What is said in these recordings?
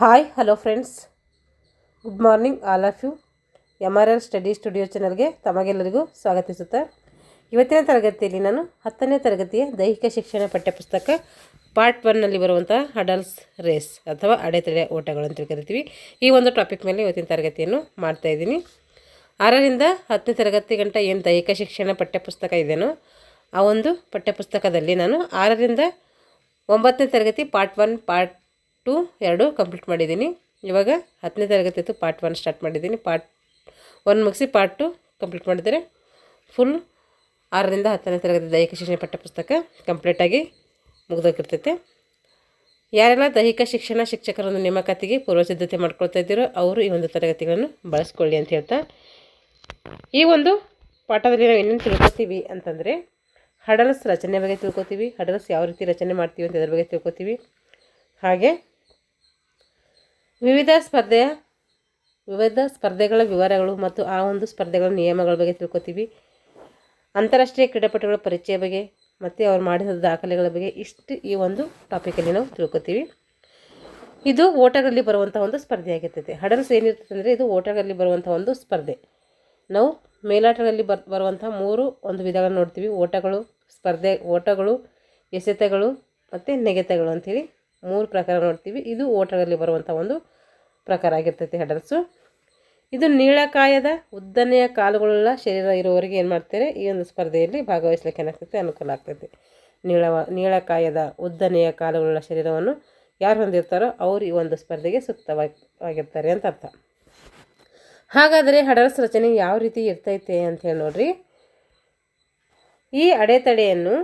Hi hello friends, good morning all of you. MRL study studio ಚಾನಲ್ಗೆ ತಮಗೆಲ್ಲರಿಗೂ ಸ್ವಾಗತಿಸುತ್ತಾ ಇವತ್ತಿನ ತರಗತಿಯಲ್ಲಿ ನಾನು 10ನೇ ತರಗತಿಯ ದೈಹಿಕ ಶಿಕ್ಷಣ ಪಠ್ಯಪುಸ್ತಕ ಪಾರ್ಟ್ 1ನಲ್ಲಿ ಬರುವಂಥ ಹಡಲ್ಸ್ ರೇಸ್ ಅಥವಾ ಅಡೆತಡೆ ಓಟಗಳು ಅಂತ ಕರಿತೀವಿ. ಈ ಒಂದು ಟಾಪಿಕ್ ಮೇಲೆ ಇವತ್ತಿನ ತರಗತಿಯನ್ನು ಮಾಡ್ತಾಯಿದ್ದೀನಿ. 6ರಿಂದ 10ನೇ ತರಗತಿ ಗಂಟ ಏನು ದೈಹಿಕ ಶಿಕ್ಷಣ ಪಠ್ಯಪುಸ್ತಕ ಇದೆಯೋ ಆ ಒಂದು ಪಠ್ಯಪುಸ್ತಕದಲ್ಲಿ ನಾನು 6ರಿಂದ 9ನೇ ತರಗತಿ ಪಾರ್ಟ್ 1 ಪಾರ್ಟ್ 2 ಎರಡು ಕಂಪ್ಲೀಟ್ ಮಾಡಿದ್ದೀನಿ. ಇವಾಗ 10ನೇ ತರಗತಿ ಇತ್ತು ಪಾರ್ಟ್ 1 ಸ್ಟಾರ್ಟ್ ಮಾಡಿದ್ದೀನಿ. ಪಾರ್ಟ್ 1 ಮುಗಿಸಿ ಪಾರ್ಟ್ 2 ಕಂಪ್ಲೀಟ್ ಮಾಡಿದರೆ ಫುಲ್ 6ರಿಂದ 10ನೇ ತರಗತಿ ದೈಹಿಕ ಶಿಕ್ಷಣ ಪಠ್ಯಪುಸ್ತಕ ಕಂಪ್ಲೀಟಾಗಿ ಮುಗಿದೋಗಿರ್ತೈತೆ. ಯಾರೆಲ್ಲ ದೈಹಿಕ ಶಿಕ್ಷಣ ಶಿಕ್ಷಕರನ್ನು ನೇಮಕಾತಿಗೆ ಪೂರ್ವಸಿದ್ಧತೆ ಮಾಡ್ಕೊಳ್ತಾ ಇದ್ದೀರೋ ಅವರು ಈ ಒಂದು ತರಗತಿಗಳನ್ನು ಬಳಸ್ಕೊಳ್ಳಿ ಅಂತ ಹೇಳ್ತಾ, ಈ ಒಂದು ಪಾಠದಲ್ಲಿ ನಾವು ಏನೇನು ತಿಳ್ಕೊತೀವಿ ಅಂತಂದರೆ ಹಡಲ್ಸ್ ರಚನೆ ಬಗ್ಗೆ ತಿಳ್ಕೊತೀವಿ, ಹಡಲ್ಸ್ ಯಾವ ರೀತಿ ರಚನೆ ಮಾಡ್ತೀವಿ ಅಂತ ಅದ್ರ ಬಗ್ಗೆ ತಿಳ್ಕೊತೀವಿ. ಹಾಗೆ ವಿವಿಧ ಸ್ಪರ್ಧೆಗಳ ವಿವರಗಳು ಮತ್ತು ಆ ಒಂದು ಸ್ಪರ್ಧೆಗಳ ನಿಯಮಗಳ ಬಗ್ಗೆ ತಿಳ್ಕೊತೀವಿ. ಅಂತಾರಾಷ್ಟ್ರೀಯ ಕ್ರೀಡಾಪಟುಗಳ ಪರಿಚಯ ಬಗ್ಗೆ ಮತ್ತು ಅವ್ರು ಮಾಡಿದ ದಾಖಲೆಗಳ ಬಗ್ಗೆ ಇಷ್ಟು ಈ ಒಂದು ಟಾಪಿಕಲ್ಲಿ ನಾವು ತಿಳ್ಕೊತೀವಿ. ಇದು ಓಟಗಳಲ್ಲಿ ಬರುವಂಥ ಒಂದು ಸ್ಪರ್ಧೆ ಆಗಿರ್ತೈತೆ. ಹಡಲ್ಸ್ ಏನಿರ್ತೈತೆ ಅಂದರೆ ಇದು ಓಟಗಳಲ್ಲಿ ಬರುವಂಥ ಒಂದು ಸ್ಪರ್ಧೆ. ನಾವು ಮೇಲಾಟಗಳಲ್ಲಿ ಬರುವಂಥ 3 ಒಂದು ವಿಧಗಳನ್ನು ನೋಡ್ತೀವಿ. ಓಟಗಳು, ಎಸೆತಗಳು ಮತ್ತು ನೆಗೆತಗಳು ಅಂಥೇಳಿ 3 ಪ್ರಕಾರ ನೋಡ್ತೀವಿ. ಇದು ಓಟಗಳಲ್ಲಿ ಬರುವಂಥ ಒಂದು ಪ್ರಕಾರ ಆಗಿರ್ತೈತೆ ಹಡಲ್ಸು. ಇದು ನೀಳಕಾಯದ ಉದ್ದನೆಯ ಕಾಲುಗಳುಳ್ಳ ಶರೀರ ಇರುವವರೆಗೆ ಏನು ಮಾಡ್ತಾರೆ, ಈ ಒಂದು ಸ್ಪರ್ಧೆಯಲ್ಲಿ ಭಾಗವಹಿಸಲಿಕ್ಕೆ ಏನಾಗ್ತೈತೆ, ಅನುಕೂಲ ಆಗ್ತೈತೆ. ನೀಳಕಾಯದ ಉದ್ದನೆಯ ಕಾಲುಗಳುಳ್ಳ ಶರೀರವನ್ನು ಯಾರು ಹೊಂದಿರ್ತಾರೋ ಅವರು ಈ ಒಂದು ಸ್ಪರ್ಧೆಗೆ ಸೂಕ್ತವಾಗಿರ್ತಾರೆ ಅಂತ ಅರ್ಥ. ಹಾಗಾದರೆ ಹಡಲ್ಸ್ ರಚನೆ ಯಾವ ರೀತಿ ಇರ್ತೈತೆ ಅಂತ ಹೇಳಿ ನೋಡ್ರಿ. ಈ ಅಡೆತಡೆಯನ್ನು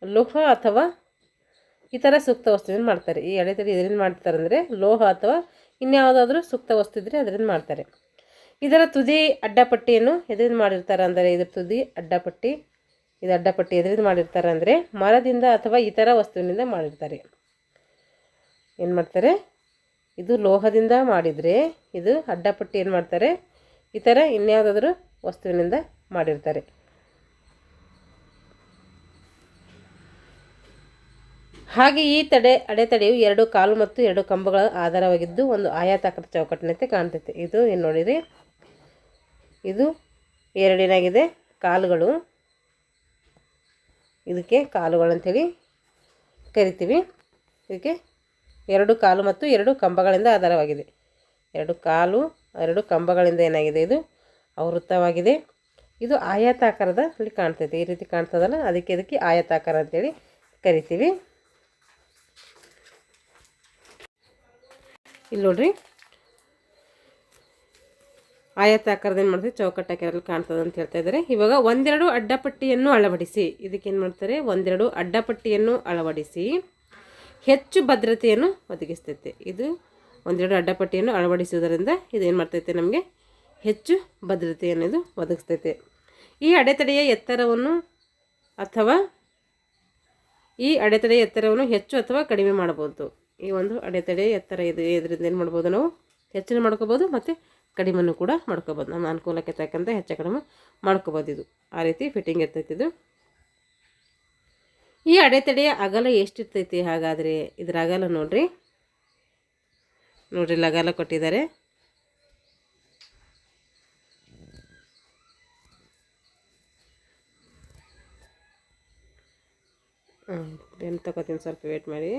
ಲೋಹ ಅಥವಾ ಇತರ ಸೂಕ್ತ ವಸ್ತುವಿನ ಮಾಡ್ತಾರೆ. ಈ ಅಡೆತಡೆ ಇದರಿಂದ ಮಾಡ್ತಾರೆ ಅಂದರೆ ಲೋಹ ಅಥವಾ ಇನ್ಯಾವುದಾದ್ರೂ ಸೂಕ್ತ ವಸ್ತು ಇದ್ದರೆ ಅದರಿಂದ ಮಾಡ್ತಾರೆ. ಇದರ ತುದಿ ಅಡ್ಡಪಟ್ಟಿಯನ್ನು ಎದರಿಂದ ಮಾಡಿರ್ತಾರೆ ಅಂದರೆ ಇದರ ತುದಿ ಅಡ್ಡಪಟ್ಟಿ, ಇದು ಅಡ್ಡಪಟ್ಟಿ ಎದರಿಂದ ಮಾಡಿರ್ತಾರೆ ಅಂದರೆ ಮರದಿಂದ ಅಥವಾ ಇತರ ವಸ್ತುವಿನಿಂದ ಮಾಡಿರ್ತಾರೆ. ಏನು ಮಾಡ್ತಾರೆ, ಇದು ಲೋಹದಿಂದ ಮಾಡಿದರೆ ಇದು ಅಡ್ಡಪಟ್ಟಿ ಏನು ಮಾಡ್ತಾರೆ, ಇತರ ಇನ್ಯಾವುದಾದ್ರೂ ವಸ್ತುವಿನಿಂದ ಮಾಡಿರ್ತಾರೆ. ಹಾಗೆ ಈ ಅಡೆತಡೆಯು 2 ಕಾಲು ಮತ್ತು 2 ಕಂಬಗಳ ಆಧಾರವಾಗಿದ್ದು ಒಂದು ಆಯತಾಕಾರದ ಚೌಕಟ್ಟಿನಂತೆ ಕಾಣ್ತೈತೆ. ಇದು ಏನು ನೋಡಿರಿ, ಇದು ಎರಡೇನಾಗಿದೆ ಕಾಲುಗಳು, ಇದಕ್ಕೆ ಕಾಲುಗಳು ಅಂಥೇಳಿ ಕರಿತೀವಿ. ಇದಕ್ಕೆ 2 ಕಾಲು ಮತ್ತು 2 ಕಂಬಗಳಿಂದ ಆಧಾರವಾಗಿದೆ. 2 ಕಾಲು 2 ಕಂಬಗಳಿಂದ ಏನಾಗಿದೆ, ಇದು ಆವೃತವಾಗಿದೆ. ಇದು ಆಯತಾಕಾರದಲ್ಲಿ ಕಾಣ್ತೈತೆ. ಈ ರೀತಿ ಕಾಣ್ತದಲ್ಲ, ಇದಕ್ಕೆ ಆಯತಾಕಾರ ಅಂತೇಳಿ ಕರಿತೀವಿ. ಇಲ್ಲಿ ನೋಡ್ರಿ, ಆಯತಾಕಾರದ ಏನು ಮಾಡ್ತೀವಿ, ಚೌಕಟ್ಟಾಕಾರದಲ್ಲಿ ಕಾಣ್ತದೆ ಅಂತ ಹೇಳ್ತಾ ಇದ್ದಾರೆ. ಇವಾಗ 1-2 ಅಡ್ಡಪಟ್ಟಿಯನ್ನು ಅಳವಡಿಸಿ, ಇದಕ್ಕೆ ಏನು ಮಾಡ್ತಾರೆ, 1-2 ಅಡ್ಡಪಟ್ಟಿಯನ್ನು ಅಳವಡಿಸಿ ಹೆಚ್ಚು ಭದ್ರತೆಯನ್ನು ಒದಗಿಸ್ತೈತೆ. ಇದು 1-2 ಅಡ್ಡಪಟ್ಟಿಯನ್ನು ಅಳವಡಿಸುವುದರಿಂದ ಇದು ಏನು ಮಾಡ್ತೈತೆ, ನಮಗೆ ಹೆಚ್ಚು ಭದ್ರತೆಯನ್ನು ಇದು ಒದಗಿಸ್ತೈತೆ. ಈ ಅಡೆತಡೆಯ ಎತ್ತರವನ್ನು ಹೆಚ್ಚು ಅಥವಾ ಕಡಿಮೆ ಮಾಡಬಹುದು. ಈ ಒಂದು ಅಡೆತಡೆ ಎತ್ತರ ಇದರಿಂದ ಏನು ಮಾಡ್ಬೋದು, ನಾವು ಹೆಚ್ಚಿನ ಮಾಡ್ಕೋಬೋದು ಮತ್ತು ಕಡಿಮೆನೂ ಕೂಡ ಮಾಡ್ಕೋಬೋದು. ನಮ್ಮ ಅನುಕೂಲಕ್ಕೆ ತಕ್ಕಂತೆ ಹೆಚ್ಚು ಕಡಿಮೆ ಮಾಡ್ಕೋಬೋದು. ಇದು ಆ ರೀತಿ ಫಿಟ್ಟಿಂಗ್ ಇರ್ತೈತಿ. ಇದು ಈ ಅಡೆತಡೆಯ ಅಗಲ ಎಷ್ಟಿರ್ತೈತಿ, ಹಾಗಾದರೆ ಇದರ ಅಗಲ ನೋಡ್ರಿ ಇಲ್ಲಿ ಅಗಲ ಕೊಟ್ಟಿದ್ದಾರೆ. ಪೆನ್ ತಗೋತೀನಿ, ಸ್ವಲ್ಪ ವೇಟ್ ಮಾಡಿ.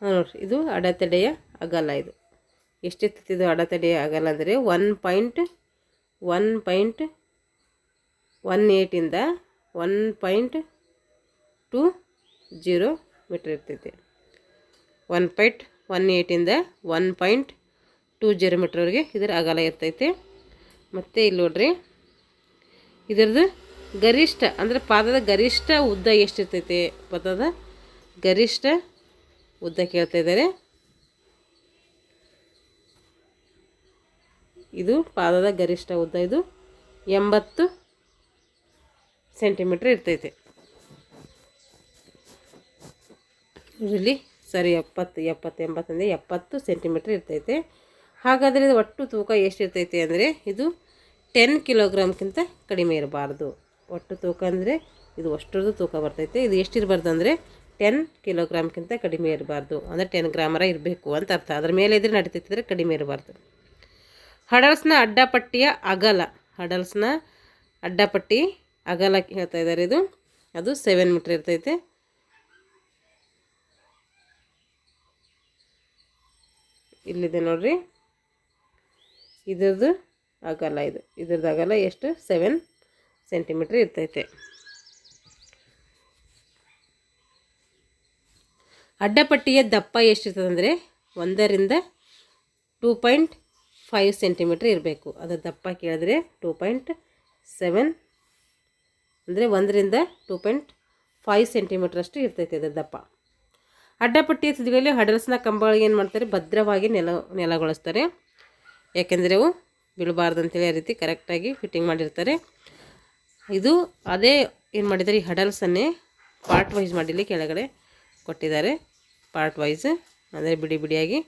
ನೋಡಿರಿ, ಇದು ಅಡೆತಡೆಯ ಅಗಲ. ಇದು ಎಷ್ಟಿರ್ತೈತಿ, ಇದು ಅಡೆತಡೆಯ ಅಗಲ ಅಂದರೆ 1.18 1.20 ಮೀಟರ್ ಇರ್ತೈತಿ. 1.18 1.20 ಮೀಟ್ರ್ವರೆಗೆ ಇದರ ಅಗಲ ಇರ್ತೈತೆ. ಮತ್ತು ಇಲ್ಲಿ ನೋಡ್ರಿ, ಇದರದ್ದು ಗರಿಷ್ಠ ಅಂದರೆ ಪಾದದ ಗರಿಷ್ಠ ಉದ್ದ ಎಷ್ಟಿರ್ತೈತೆ, ಪಾದದ ಗರಿಷ್ಠ ಉದ್ದ ಕೇಳ್ತಾ ಇದ್ದಾರೆ. ಇದು ಪಾದದ ಗರಿಷ್ಠ ಉದ್ದ, ಇದು 80 ಸೆಂಟಿಮೀಟ್ರ್ ಇರ್ತೈತೆ. ಇಲ್ಲಿ ಸರಿ 70 ಸೆಂಟಿಮೀಟ್ರ್ ಇರ್ತೈತೆ. ಹಾಗಾದರೆ ಇದು ಒಟ್ಟು ತೂಕ ಎಷ್ಟಿರ್ತೈತೆ ಅಂದರೆ ಇದು 10 ಕಿಲೋಗ್ರಾಮ್ಗಿಂತ ಕಡಿಮೆ ಇರಬಾರ್ದು. ಒಟ್ಟು ತೂಕ ಅಂದರೆ ಇದು ಅಷ್ಟರದ್ದು ತೂಕ ಬರ್ತೈತೆ. ಇದು ಎಷ್ಟಿರಬಾರ್ದು ಅಂದರೆ 10 ಕಿಲೋಗ್ರಾಮ್ಗಿಂತ ಕಡಿಮೆ ಇರಬಾರ್ದು, ಅಂದರೆ 10 ಗ್ರಾಮರ ಇರಬೇಕು ಅಂತ ಅರ್ಥ. ಅದ್ರ ಮೇಲೆ ಇದ್ರೆ ನಡೀತಿದ್ರೆ ಕಡಿಮೆ ಇರಬಾರ್ದು. ಹಡಲ್ಸ್ನ ಅಡ್ಡಪಟ್ಟಿಯ ಅಗಲ, ಹಡಲ್ಸ್ನ ಅಡ್ಡಪಟ್ಟಿ ಅಗಲ ಹೇಳ್ತಾ ಇದ್ದಾರೆ. ಅದು 7 ಮೀಟ್ರ್ ಇರ್ತೈತೆ. ಇಲ್ಲಿದೆ ನೋಡ್ರಿ, ಇದ್ರದ್ದು ಅಗಲ, ಇದ್ರದ್ದು ಅಗಲ ಎಷ್ಟು? 7 ಸೆಂಟಿಮೀಟ್ರ್ ಇರ್ತೈತೆ. ಅಡ್ಡಪಟ್ಟಿಯ ದಪ್ಪ ಎಷ್ಟಿರ್ತದೆ ಅಂದರೆ 1ರಿಂದ 2.5 ಸೆಂಟಿಮೀಟ್ರ್ ಇರಬೇಕು. ಅದರ ದಪ್ಪ ಕೇಳಿದ್ರೆ 2.7 ಅಂದರೆ 1ರಿಂದ 2.5 ಸೆಂಟಿಮೀಟ್ರ್ ಅಷ್ಟು ಇರ್ತೈತೆ ಅದರ ದಪ್ಪ. ಅಡ್ಡಪಟ್ಟಿಯ ತುದಿಗಳಲ್ಲಿ ಹಡಲ್ಸ್ನ ಕಂಬಗಳಿಗೆ ಏನು ಮಾಡ್ತಾರೆ? ಭದ್ರವಾಗಿ ನೆಲಗೊಳಿಸ್ತಾರೆ. ಯಾಕೆಂದರೆ ಅವು ಬೀಳಬಾರ್ದು ಅಂತೇಳಿ ಆ ರೀತಿ ಕರೆಕ್ಟಾಗಿ ಫಿಟ್ಟಿಂಗ್ ಮಾಡಿರ್ತಾರೆ. ಇದು ಅದೇ ಏನು ಮಾಡಿದ್ದಾರೆ, ಈ ಹಡಲ್ಸನ್ನೇ ಪಾರ್ಟ್ ವೈಸ್ ಮಾಡಿಲ್ಲಿ ಕೆಳಗಡೆ ಕೊಟ್ಟಿದ್ದಾರೆ. ಪಾರ್ಟ್ ವೈಸ್ ಅಂದರೆ ಬಿಡಿ ಬಿಡಿಯಾಗಿ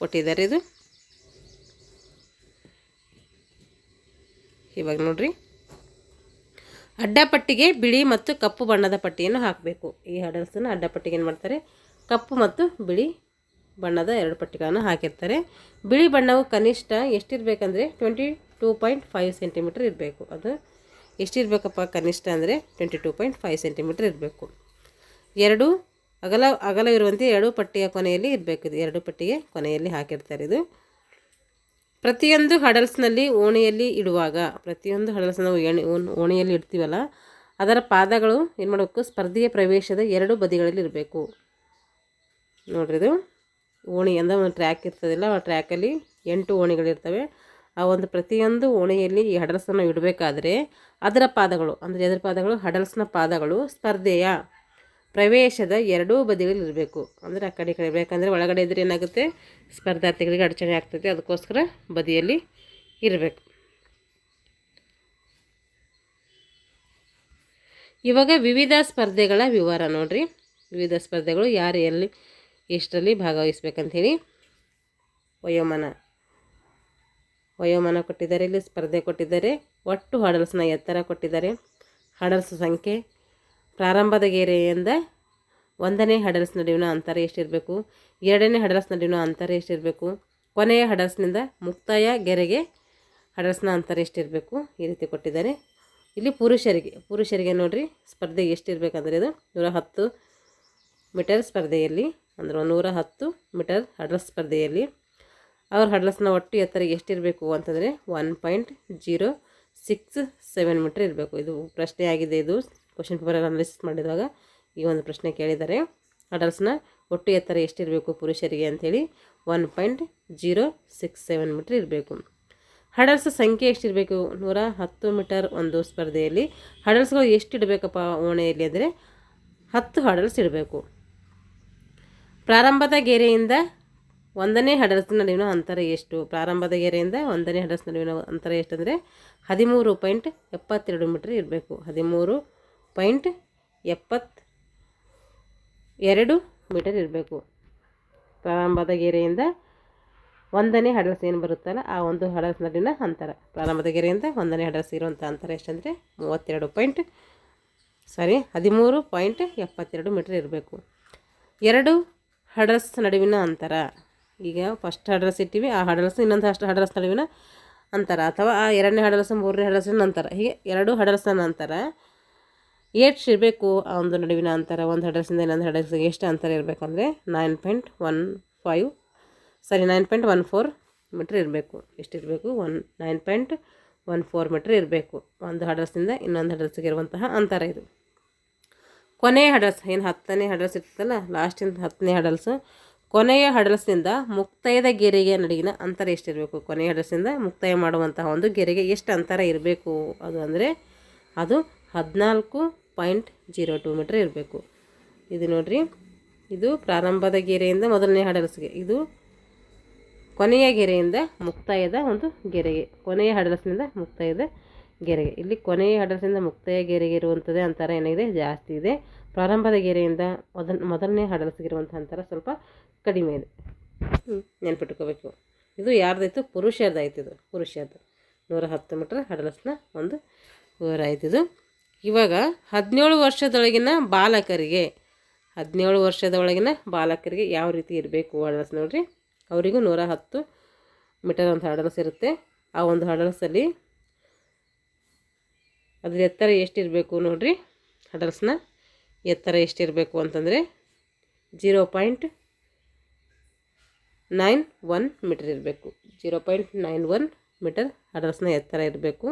ಕೊಟ್ಟಿದ್ದಾರೆ. ಇದು ಇವಾಗ ನೋಡ್ರಿ, ಅಡ್ಡಪಟ್ಟಿಗೆ ಬಿಳಿ ಮತ್ತು ಕಪ್ಪು ಬಣ್ಣದ ಪಟ್ಟಿಯನ್ನು ಹಾಕಬೇಕು. ಈ ಹಡಲ್ಸನ್ನು ಅಡ್ಡಪಟ್ಟಿಗೆ ಏನು ಮಾಡ್ತಾರೆ? ಕಪ್ಪು ಮತ್ತು ಬಿಳಿ ಬಣ್ಣದ 2 ಪಟ್ಟಿಗಳನ್ನು ಹಾಕಿರ್ತಾರೆ. ಬಿಳಿ ಬಣ್ಣವು ಕನಿಷ್ಠ ಎಷ್ಟಿರಬೇಕಂದ್ರೆ 22.5 ಸೆಂಟಿಮೀಟ್ರ್ ಇರಬೇಕು. ಅದು ಎಷ್ಟಿರಬೇಕಪ್ಪ ಕನಿಷ್ಠ ಅಂದರೆ 22.5 ಸೆಂಟಿಮೀಟ್ರ್ ಇರಬೇಕು. ಅಗಲವಿರುವಂತೆ 2 ಪಟ್ಟಿಯ ಕೊನೆಯಲ್ಲಿ ಇರಬೇಕು. ಇದು 2 ಪಟ್ಟಿಗೆ ಕೊನೆಯಲ್ಲಿ ಹಾಕಿರ್ತಾರೆ. ಇದು ಪ್ರತಿಯೊಂದು ಹಡಲ್ಸ್ನಲ್ಲಿ ಓಣಿಯಲ್ಲಿ ಇಡುವಾಗ, ಪ್ರತಿಯೊಂದು ಹಡಲ್ಸ್ ನಾವು ಓಣಿಯಲ್ಲಿ ಇಡ್ತೀವಲ್ಲ, ಅದರ ಪಾದಗಳು ಏನು ಮಾಡಬೇಕು? ಸ್ಪರ್ಧೆಯ ಪ್ರವೇಶದ 2 ಬದಿಗಳಲ್ಲಿ ಇರಬೇಕು. ನೋಡ್ರಿ, ಇದು ಓಣಿ ಅಂದರೆ ಒಂದು ಟ್ರ್ಯಾಕ್ ಇರ್ತದಿಲ್ಲ, ಆ ಟ್ರ್ಯಾಕಲ್ಲಿ 8 ಓಣಿಗಳಿರ್ತವೆ. ಆ ಒಂದು ಪ್ರತಿಯೊಂದು ಓಣಿಯಲ್ಲಿ ಈ ಹಡಲ್ಸನ್ನು ಇಡಬೇಕಾದ್ರೆ ಅದರ ಪಾದಗಳು, ಅಂದರೆ ಎದರ ಪಾದಗಳು? ಹಡಲ್ಸ್ನ ಪಾದಗಳು ಸ್ಪರ್ಧೆಯ ಪ್ರವೇಶದ 2 ಬದಿಗಳಲ್ಲಿ ಇರಬೇಕು. ಅಂದರೆ ಆ ಕಡೆ ಬೇಕಂದರೆ ಒಳಗಡೆ ಇದ್ರೆ ಏನಾಗುತ್ತೆ? ಸ್ಪರ್ಧಾರ್ಥಿಗಳಿಗೆ ಅಡಚಣೆ ಆಗ್ತೈತೆ. ಅದಕ್ಕೋಸ್ಕರ ಬದಿಯಲ್ಲಿ ಇರಬೇಕು. ಇವಾಗ ವಿವಿಧ ಸ್ಪರ್ಧೆಗಳ ವಿವರ ನೋಡ್ರಿ. ವಿವಿಧ ಸ್ಪರ್ಧೆಗಳು ಯಾರು ಎಲ್ಲಿ ಎಷ್ಟರಲ್ಲಿ ಭಾಗವಹಿಸ್ಬೇಕಂಥೇಳಿ ವಯೋಮಾನ ಕೊಟ್ಟಿದ್ದಾರೆ. ಇಲ್ಲಿ ಸ್ಪರ್ಧೆ ಕೊಟ್ಟಿದ್ದಾರೆ. ಒಟ್ಟು ಹಡಲ್ಸ್ನ ಎತ್ತರ ಕೊಟ್ಟಿದ್ದಾರೆ. ಹಡಲ್ಸ್ ಸಂಖ್ಯೆ, ಪ್ರಾರಂಭದ ಗೆರೆಯಿಂದ 1ನೇ ಹಡಲ್ಸ್ ನಡುವಿನ ಅಂತರ ಎಷ್ಟಿರಬೇಕು, 2ನೇ ಹಡಲ್ಸ್ ನಡುವಿನ ಅಂತರ ಎಷ್ಟಿರಬೇಕು, ಕೊನೆಯ ಹಡಲ್ಸ್ನಿಂದ ಮುಕ್ತಾಯ ಗೆರೆಗೆ ಹಡಲ್ಸ್ನ ಅಂತರ ಎಷ್ಟಿರಬೇಕು, ಈ ರೀತಿ ಕೊಟ್ಟಿದ್ದಾರೆ. ಇಲ್ಲಿ ಪುರುಷರಿಗೆ ನೋಡ್ರಿ ಸ್ಪರ್ಧೆ ಎಷ್ಟಿರಬೇಕಂದ್ರೆ ಇದು 110 ಮೀಟರ್ ಸ್ಪರ್ಧೆಯಲ್ಲಿ, ಅಂದರೆ 110 ಮೀಟರ್ ಹಡಲ್ಸ್ ಸ್ಪರ್ಧೆಯಲ್ಲಿ ಅವ್ರ ಹಡಲ್ಸ್ನ ಒಟ್ಟು ಎತ್ತರ ಎಷ್ಟಿರಬೇಕು ಅಂತಂದರೆ 1.067 ಮೀಟರ್ ಇರಬೇಕು. ಇದು ಪ್ರಶ್ನೆ ಆಗಿದೆ. ಇದು ಕ್ವಶನ್ ಪೇಪರ್ ಅನಾಲಿಸಿಸ್ ಮಾಡಿದಾಗ ಈ ಒಂದು ಪ್ರಶ್ನೆ ಕೇಳಿದ್ದಾರೆ. ಹಡಲ್ಸ್ನ ಒಟ್ಟು ಎತ್ತರ ಎಷ್ಟಿರಬೇಕು ಪುರುಷರಿಗೆ ಅಂಥೇಳಿ 1.067 ಮೀಟರ್ ಇರಬೇಕು. ಹಡಲ್ಸ್ ಸಂಖ್ಯೆ ಎಷ್ಟಿರಬೇಕು? 110 ಮೀಟರ್ ಒಂದು ಸ್ಪರ್ಧೆಯಲ್ಲಿ ಹಡಲ್ಸ್ಗಳು ಎಷ್ಟು ಇಡಬೇಕಪ್ಪ ಓಣೆಯಲ್ಲಿ ಅಂದರೆ 10 ಹಡಲ್ಸ್ ಇಡಬೇಕು. ಪ್ರಾರಂಭದ ಗೆರೆಯಿಂದ 1ನೇ ಹಡಲ್ಸ್ ನಡುವಿನ ಅಂತರ ಎಷ್ಟು? ಪ್ರಾರಂಭದ ಗೆರೆಯಿಂದ 1ನೇ ಹಡಲ್ಸ್ ನಡುವಿನ ಅಂತರ ಎಷ್ಟಂದರೆ 13.72 ಮೀಟರ್ ಇರಬೇಕು. 13.72 ಮೀಟರ್ ಇರಬೇಕು. ಪ್ರಾರಂಭದ ಗೆರೆಯಿಂದ 1ನೇ ಹಡಲ್ಸ್ ಏನು ಬರುತ್ತಲ್ಲ ಆ ಒಂದು ಹಡಲ್ಸ್ ನಡುವಿನ ಅಂತರ, ಪ್ರಾರಂಭದ ಗೆರೆಯಿಂದ 1ನೇ ಹಡಲ್ಸ್ ಇರುವಂಥ ಅಂತರ ಎಷ್ಟಂದರೆ 13.72 ಮೀಟರ್ ಇರಬೇಕು. 2 ಹಡಲ್ಸ್ ನಡುವಿನ ಅಂತರ, ಈಗ ಫಸ್ಟ್ ಹಡಲ್ಸ್ ಇಟ್ಟಿವಿ, ಆ ಹಡಲ್ಸ್ ಇನ್ನೊಂದು ಹಡಲ್ಸ್ ನಡುವಿನ ಅಂತರ, ಅಥವಾ ಆ 2ನೇ ಹಡಲ್ಸ್ 3ನೇ ಹಡಲ್ಸಿನ ನಂತರ, ಹೀಗೆ 2 ಹಡಲ್ಸ್ನ ನಂತರ ಎಷ್ಟು ಇರಬೇಕು ಆ ಒಂದು ನಡುವಿನ ಅಂತರ? ಒಂದು ಹಡಲ್ಸಿಂದ ಇನ್ನೊಂದು ಹಡಲ್ಸ್ಗೆ ಎಷ್ಟು ಅಂತರ ಇರಬೇಕಂದ್ರೆ 9.14 ಮೀಟ್ರ್ ಇರಬೇಕು. ಎಷ್ಟಿರಬೇಕು? 9.14 ಮೀಟ್ರ್ ಇರಬೇಕು. ಒಂದು ಹಡಲ್ಸಿಂದ ಇನ್ನೊಂದು ಹಡಲ್ಸ್ಗೆ ಇರುವಂತಹ ಅಂತರ ಇದು. ಕೊನೆಯ ಹಡಲ್ಸ್ ಏನು 10ನೇ ಹಡಲ್ಸ್ ಇರ್ತದಲ್ಲ, ಲಾಸ್ಟಿಂದ 10ನೇ ಹಡಲ್ಸು, ಕೊನೆಯ ಹಡಲ್ಸ್ನಿಂದ ಮುಕ್ತಾಯದ ಗೆರೆಗೆ ನಡುವಿನ ಅಂತರ ಎಷ್ಟಿರಬೇಕು? ಕೊನೆಯ ಹಡಲ್ಸಿಂದ ಮುಕ್ತಾಯ ಮಾಡುವಂತಹ ಒಂದು ಗೆರೆಗೆ ಎಷ್ಟು ಅಂತರ ಇರಬೇಕು ಅದು ಅಂದರೆ ಅದು 14.02 ಮೀಟ್ರ್ ಇರಬೇಕು. ಇದು ನೋಡ್ರಿ, ಇದು ಪ್ರಾರಂಭದ ಗೆರೆಯಿಂದ 1ನೇ ಹಡಲ್ಸ್ಗೆ, ಇದು ಕೊನೆಯ ಗೆರೆಯಿಂದ ಮುಕ್ತಾಯದ ಒಂದು ಗೆರೆಗೆ, ಕೊನೆಯ ಹಡಲ್ಸ್ನಿಂದ ಮುಕ್ತಾಯದ ಗೆರೆಗೆ. ಇಲ್ಲಿ ಕೊನೆಯ ಹಡಲ್ಸಿಂದ ಮುಕ್ತಾಯ ಗೆರೆಗೆ ಇರುವಂಥದ್ದೇ ಅಂತರ ಏನಿದೆ ಜಾಸ್ತಿ ಇದೆ. ಪ್ರಾರಂಭದ ಗೆರೆಯಿಂದ 1ನೇ ಹಡಲ್ಸ್ಗಿರುವಂಥ ಅಂತರ ಸ್ವಲ್ಪ ಕಡಿಮೆ ಇದೆ. ನೆನ್ಪಿಟ್ಕೋಬೇಕು. ಇದು ಯಾರ್ದಾಯ್ತು? ಪುರುಷರದಾಯ್ತು. ಇದು ಪುರುಷರದು 110 ಮೀಟರ್ ಹಡಲ್ಸ್ನ ಒಂದು ವಿವರ ಆಯ್ತು ಇದು. ಇವಾಗ 17 ವರ್ಷದೊಳಗಿನ ಬಾಲಕರಿಗೆ 17 ವರ್ಷದ ಒಳಗಿನ ಬಾಲಕರಿಗೆ ಯಾವ ರೀತಿ ಇರಬೇಕು ಹಡಲ್ಸ್ ನೋಡಿರಿ. ಅವರಿಗೂ 110 ಮೀಟರ್ ಒಂದು ಹಡಲ್ಸ್ ಇರುತ್ತೆ. ಆ ಒಂದು ಹಡಲ್ಸಲ್ಲಿ ಅದ್ರ ಎತ್ತರ ಎಷ್ಟಿರಬೇಕು ನೋಡಿರಿ. ಹಡಲ್ಸ್ನ ಎತ್ತರ ಎಷ್ಟಿರಬೇಕು ಅಂತಂದರೆ 0.91 ಮೀಟರ್ ಇರಬೇಕು. 0.91 ಮೀಟರ್ ಹಡಲ್ಸ್ನ ಎತ್ತರ ಇರಬೇಕು.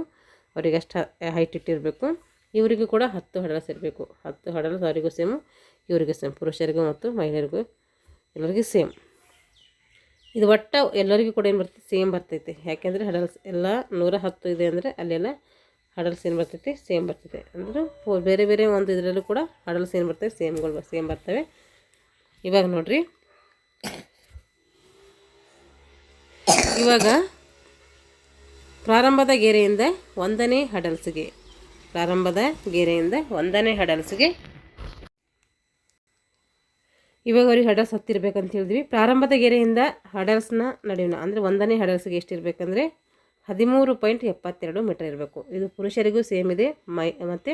ಅವರಿಗೆ ಅಷ್ಟು ಹೈಟ್ ಇಟ್ಟಿರಬೇಕು. ಇವರಿಗೂ ಕೂಡ 10 ಹಡಲ್ಸ್ ಇರಬೇಕು. 10 ಹಡಲ್ಸ್ ಅವರಿಗೂ ಸೇಮು, ಇವರಿಗೂ ಸೇಮ್, ಪುರುಷರಿಗೂ ಮತ್ತು ಮಹಿಳೆಯರಿಗೂ ಎಲ್ಲರಿಗೂ ಸೇಮ್. ಇದು ಒಟ್ಟು ಎಲ್ಲರಿಗೂ ಕೂಡ ಏನು ಬರ್ತೈತೆ, ಸೇಮ್ ಬರ್ತೈತೆ. ಯಾಕೆಂದರೆ ಹಡಲ್ಸ್ ಎಲ್ಲ 110 ಇದೆ ಅಂದರೆ ಅಲ್ಲೆಲ್ಲ ಹಡಲ್ಸ್ ಏನು ಬರ್ತೈತಿ, ಸೇಮ್ ಬರ್ತೈತೆ. ಅಂದ್ರೆ ಬೇರೆ ಬೇರೆ ಒಂದು ಇದರಲ್ಲೂ ಕೂಡ ಹಡಲ್ಸ್ ಏನು ಬರ್ತವೆ, ಸೇಮ್ ಬರ್ತವೆ. ಇವಾಗ ನೋಡಿರಿ, ಇವಾಗ ಪ್ರಾರಂಭದ ಗೆರೆಯಿಂದ 1ನೇ ಹಡಲ್ಸ್ಗೆ, ಇವಾಗ ಅವ್ರಿಗೆ ಹಡಲ್ಸ್ ಹತ್ತಿರ್ಬೇಕಂತ ಹೇಳಿದ್ವಿ. ಪ್ರಾರಂಭದ ಗೆರೆಯಿಂದ ಹಡಲ್ಸ್ನ ನಡುವಿನ ಅಂದರೆ 1ನೇ ಹಡಲ್ಸ್ಗೆ ಎಷ್ಟಿರಬೇಕಂದ್ರೆ 13.72 ಮೀಟರ್ ಇರಬೇಕು. ಇದು ಪುರುಷರಿಗೂ ಸೇಮ್ ಇದೆ, ಮತ್ತು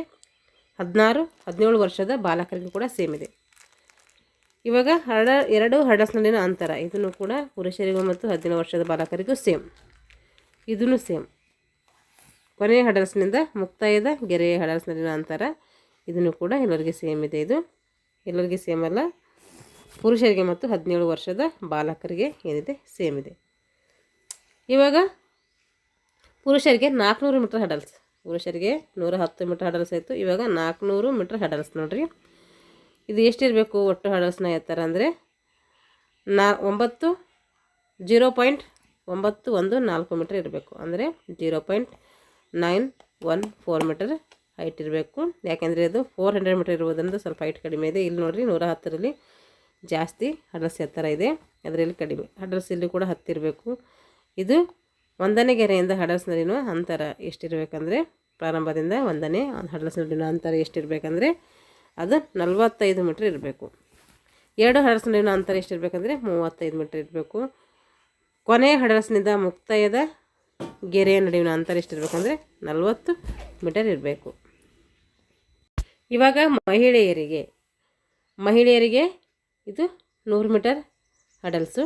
17 ವರ್ಷದ ಬಾಲಕರಿಗೂ ಕೂಡ ಸೇಮ್ ಇದೆ. ಇವಾಗ ಎರಡು ಹಡಲ್ಸ್ ನಡುವಿನ ಅಂತರ, ಇದನ್ನು ಕೂಡ ಪುರುಷರಿಗೂ ಮತ್ತು 17 ವರ್ಷದ ಬಾಲಕರಿಗೂ ಸೇಮ್. ಇದೂ ಸೇಮ್. ಕೊನೆಯ ಹಡಲ್ಸ್ನಿಂದ ಮುಕ್ತಾಯದ ಗೆರೆಯ ಹಡಲ್ಸ್ ನಡುವಿನ ಅಂತರ, ಇದನ್ನು ಕೂಡ ಎಲ್ಲರಿಗೆ ಸೇಮ್ ಇದೆ. ಇದು ಎಲ್ಲರಿಗೆ ಸೇಮ್ ಅಲ್ಲ, ಪುರುಷರಿಗೆ ಮತ್ತು 17 ವರ್ಷದ ಬಾಲಕರಿಗೆ ಏನಿದೆ, ಸೇಮ್ ಇದೆ. ಇವಾಗ ಪುರುಷರಿಗೆ 400 ಮೀಟರ್ ಹಡಲ್ಸ್, ಪುರುಷರಿಗೆ 110 ಮೀಟರ್ ಹಡಲ್ಸ್ ಆಯಿತು. ಇವಾಗ 400 ಮೀಟರ್ ಹಡಲ್ಸ್ ನೋಡಿರಿ. ಇದು ಎಷ್ಟಿರಬೇಕು ಒಟ್ಟು ಹಡಲ್ಸ್ನ ಎತ್ತರ ಅಂದರೆ 0.914 ಮೀಟರ್ ಇರಬೇಕು. ಅಂದರೆ 0.914 ಮೀಟರ್ ಹೈಟ್ ಇರಬೇಕು. ಯಾಕೆಂದರೆ ಇದು 400 ಮೀಟರ್ ಇರುವುದರಿಂದ ಸ್ವಲ್ಪ ಹೈಟ್ ಕಡಿಮೆ ಇದೆ. ಇಲ್ಲಿ ನೋಡಿರಿ 110ರಲ್ಲಿ ಜಾಸ್ತಿ ಹಡಲ್ಸ್ ಎತ್ತರ ಇದೆ, ಅದರಲ್ಲಿ ಕಡಿಮೆ. ಹಡಲ್ಸ್ ಇಲ್ಲಿ ಕೂಡ 10 ಇರಬೇಕು. ಇದು 1ನೇ ಗೆರೆಯಿಂದ ಹಡಲ್ಸ್ ನಡುವಿನ ಅಂತರ ಎಷ್ಟಿರಬೇಕಂದ್ರೆ, ಪ್ರಾರಂಭದಿಂದ 1ನೇ ಹಡಲ್ಸ್ ನಡುವಿನ ಅಂತರ ಎಷ್ಟಿರಬೇಕಂದ್ರೆ ಅದು 45 ಮೀಟರ್ ಇರಬೇಕು. 2 ಹಡಲ್ಸ್ ನಡುವಿನ ಅಂತರ ಎಷ್ಟಿರಬೇಕಂದ್ರೆ 35 ಮೀಟರ್ ಇರಬೇಕು. ಕೊನೆಯ ಹಡಲ್ಸ್ನಿಂದ ಮುಕ್ತಾಯದ ಗೆರೆಯ ನಡುವಿನ ಅಂತರ ಎಷ್ಟಿರಬೇಕಂದ್ರೆ 40 ಮೀಟರ್ ಇರಬೇಕು. ಇವಾಗ ಮಹಿಳೆಯರಿಗೆ ಇದು 100 ಮೀಟರ್ ಹಡಲ್ಸು.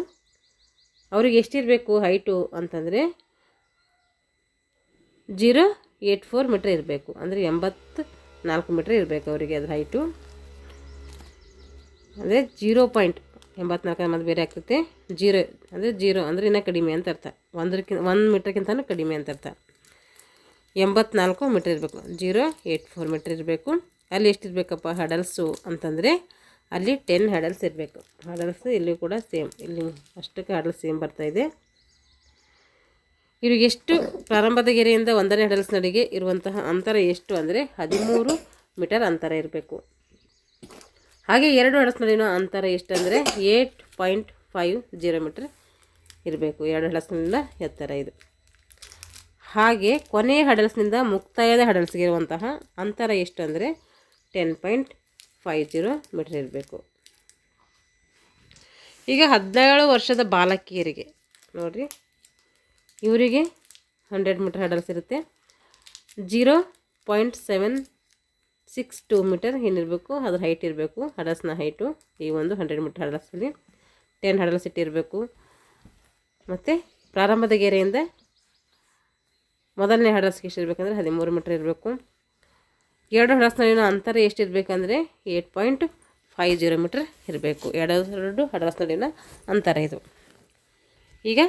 ಅವ್ರಿಗೆ ಎಷ್ಟಿರಬೇಕು ಹೈಟು ಅಂತಂದರೆ 0.84 ಮೀಟರ್ ಇರಬೇಕು. ಅಂದರೆ 84 ಮೀಟರ್ ಇರಬೇಕು ಅವರಿಗೆ ಅದ್ರ ಹೈಟು. ಅಂದರೆ 0.84 ಮತ್ತು ಬೇರೆ ಆಗ್ತೈತೆ. 0 ಅಂದರೆ ಇನ್ನೂ ಕಡಿಮೆ ಅಂತ ಅರ್ಥ. 1 ಮೀಟರ್ಗಿಂತನೂ ಕಡಿಮೆ ಅಂತ ಅರ್ಥ. 84 ಮೀಟರ್ ಇರಬೇಕು, 0.84 ಮೀಟರ್ ಇರಬೇಕು. ಅಲ್ಲಿ ಎಷ್ಟಿರಬೇಕಪ್ಪ ಹಡಲ್ಸು ಅಂತಂದರೆ ಅಲ್ಲಿ 10 ಹಡಲ್ಸ್ ಇರಬೇಕು. ಹಡಲ್ಸ್ ಇಲ್ಲಿ ಕೂಡ ಸೇಮ್, ಇಲ್ಲಿ ಅಷ್ಟಕ್ಕೆ ಹಡಲ್ಸ್ ಸೇಮ್ ಬರ್ತಾಯಿದೆ. ಇವ್ರಿಗೆ ಎಷ್ಟು ಪ್ರಾರಂಭದ ಗೆರೆಯಿಂದ 1ನೇ ಹಡಲ್ಸ್ ನಡುವೆ ಇರುವಂತಹ ಅಂತರ ಎಷ್ಟು ಅಂದರೆ 13 ಮೀಟರ್ ಅಂತರ ಇರಬೇಕು. ಹಾಗೆ 2 ಹಡಲ್ಸ್ ನಡುವಿನ ಅಂತರ ಎಷ್ಟು ಅಂದರೆ 8.50 ಮೀಟರ್ ಇರಬೇಕು. 2 ಹಡಲ್ಸ್ನಿಂದ ಎತ್ತರ ಇದು. ಹಾಗೆ ಕೊನೆಯ ಹಡಲ್ಸ್ನಿಂದ ಮುಕ್ತಾಯದ ಹಡಲ್ಸ್ಗೆ ಇರುವಂತಹ ಅಂತರ ಎಷ್ಟು ಅಂದರೆ 10.50 ಮೀಟರ್ ಇರಬೇಕು. ಈಗ 17 ವರ್ಷದ ಬಾಲಕಿಯರಿಗೆ ನೋಡಿರಿ, ಇವರಿಗೆ 100 ಮೀಟರ್ ಹಡಲ್ಸ್ ಇರುತ್ತೆ. 0.762 ಮೀಟರ್ ಏನಿರಬೇಕು ಅದ್ರ ಹೈಟ್ ಇರಬೇಕು, ಹಡಲ್ಸ್ನ ಹೈಟು. ಈ ಒಂದು 100 ಮೀಟರ್ ಹಡಲ್ಸಲ್ಲಿ 10 ಹಡಲ್ಸ್ ಇಟ್ಟಿರಬೇಕು. ಮತ್ತು ಪ್ರಾರಂಭದ ಗೆರೆಯಿಂದ ಮೊದಲನೇ ಹಡಲ್ಸ್ಗೆ ಎಷ್ಟಿರಬೇಕಂದ್ರೆ 13 ಮೀಟರ್ ಇರಬೇಕು. 2 ಹಡಲ್ಸ್ ನಡುವಿನ ಅಂತರ ಎಷ್ಟಿರಬೇಕಂದ್ರೆ 8.50 ಮೀಟರ್ ಇರಬೇಕು. 2 ಹಡಲ್ಸ್ ನಡುವಿನ ಅಂತರ ಇದು. ಈಗ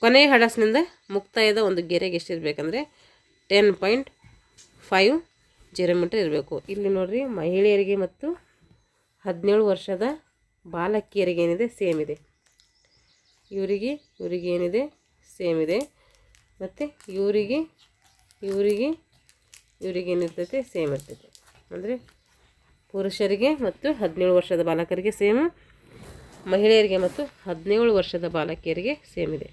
ಕೊನೆಯ ಹಡಲ್ಸ್ನಿಂದ ಮುಕ್ತಾಯದ ಒಂದು ಗೆರೆಗೆ ಎಷ್ಟಿರಬೇಕಂದ್ರೆ 10.50 ಮೀಟರ್ ಇರಬೇಕು. ಇಲ್ಲಿ ನೋಡಿರಿ, ಮಹಿಳೆಯರಿಗೆ ಮತ್ತು 17 ವರ್ಷದ ಬಾಲಕಿಯರಿಗೆ ಏನಿದೆ ಸೇಮ್ ಇದೆ. ಇವರಿಗೆ ಏನಿದೆ ಸೇಮ್ ಇದೆ. ಮತ್ತು ಇವರಿಗೆ ಏನಿರ್ತೈತೆ ಸೇಮ್ ಇರ್ತೈತೆ. ಅಂದರೆ ಪುರುಷರಿಗೆ ಮತ್ತು 17 ವರ್ಷದ ಬಾಲಕರಿಗೆ ಸೇಮು, ಮಹಿಳೆಯರಿಗೆ ಮತ್ತು 17 ವರ್ಷದ ಬಾಲಕಿಯರಿಗೆ ಸೇಮ್ ಇದೆ.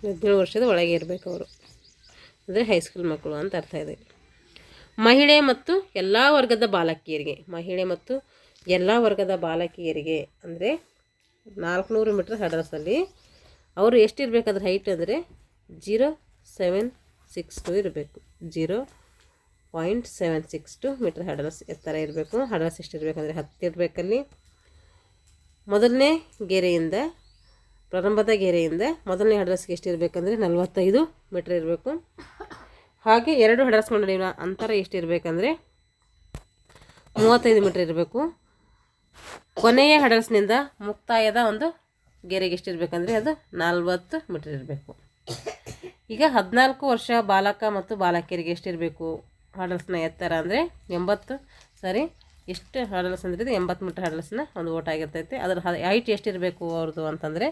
17 ವರ್ಷದ ಒಳಗೆ ಇರಬೇಕು ಅವರು, ಅಂದರೆ ಹೈಸ್ಕೂಲ್ ಮಕ್ಕಳು ಅಂತ ಅರ್ಥ ಇದೆ. ಮಹಿಳೆ ಮತ್ತು ಎಲ್ಲ ವರ್ಗದ ಬಾಲಕಿಯರಿಗೆ ಅಂದರೆ 400 ಮೀಟರ್ ಹಡಲ್ಸಲ್ಲಿ ಅವರು ಎಷ್ಟಿರಬೇಕಾದ್ರೆ ಹೈಟ್ ಅಂದರೆ 0.762 ಇರಬೇಕು. 0.762 ಮೀಟರ್ ಹಡಲ್ಸ್ ಎತ್ತರ ಇರಬೇಕು. ಹಡಲ್ಸ್ ಎಷ್ಟಿರಬೇಕಂದ್ರೆ 10 ಇರಬೇಕಲ್ಲಿ. ಮೊದಲನೇ ಗೆರೆಯಿಂದ ಪ್ರಾರಂಭದ ಗೆರೆಯಿಂದ ಮೊದಲನೇ ಹಡಲ್ಸ್ಗೆ ಎಷ್ಟಿರಬೇಕಂದ್ರೆ 45 ಮೀಟರ್ ಇರಬೇಕು. ಹಾಗೆ 2 ಹಡಲ್ಸ್ಗಳ ನಡುವಿನ ಅಂತರ ಎಷ್ಟಿರಬೇಕಂದ್ರೆ 35 ಮೀಟರ್ ಇರಬೇಕು. ಕೊನೆಯ ಹಡಲ್ಸ್ನಿಂದ ಮುಕ್ತಾಯದ ಒಂದು ಗೆರೆಗೆ ಎಷ್ಟಿರಬೇಕಂದ್ರೆ ಅದು 40 ಮೀಟರ್ ಇರಬೇಕು. ಈಗ 14 ವರ್ಷ ಬಾಲಕ ಮತ್ತು ಬಾಲಕಿಯರಿಗೆ ಎಷ್ಟಿರಬೇಕು ಹಡಲ್ಸ್ನ ಎತ್ತರ ಅಂದರೆ 80 ಎಷ್ಟು ಹಡಲ್ಸ್ ಅಂದರೆ ಇದು 80 ಮೀಟರ್ ಹಡಲ್ಸ್ನ ಒಂದು ಓಟ ಆಗಿರ್ತೈತೆ. ಅದರ ಹೈಟ್ ಎಷ್ಟಿರಬೇಕು ಅವ್ರದ್ದು ಅಂತಂದರೆ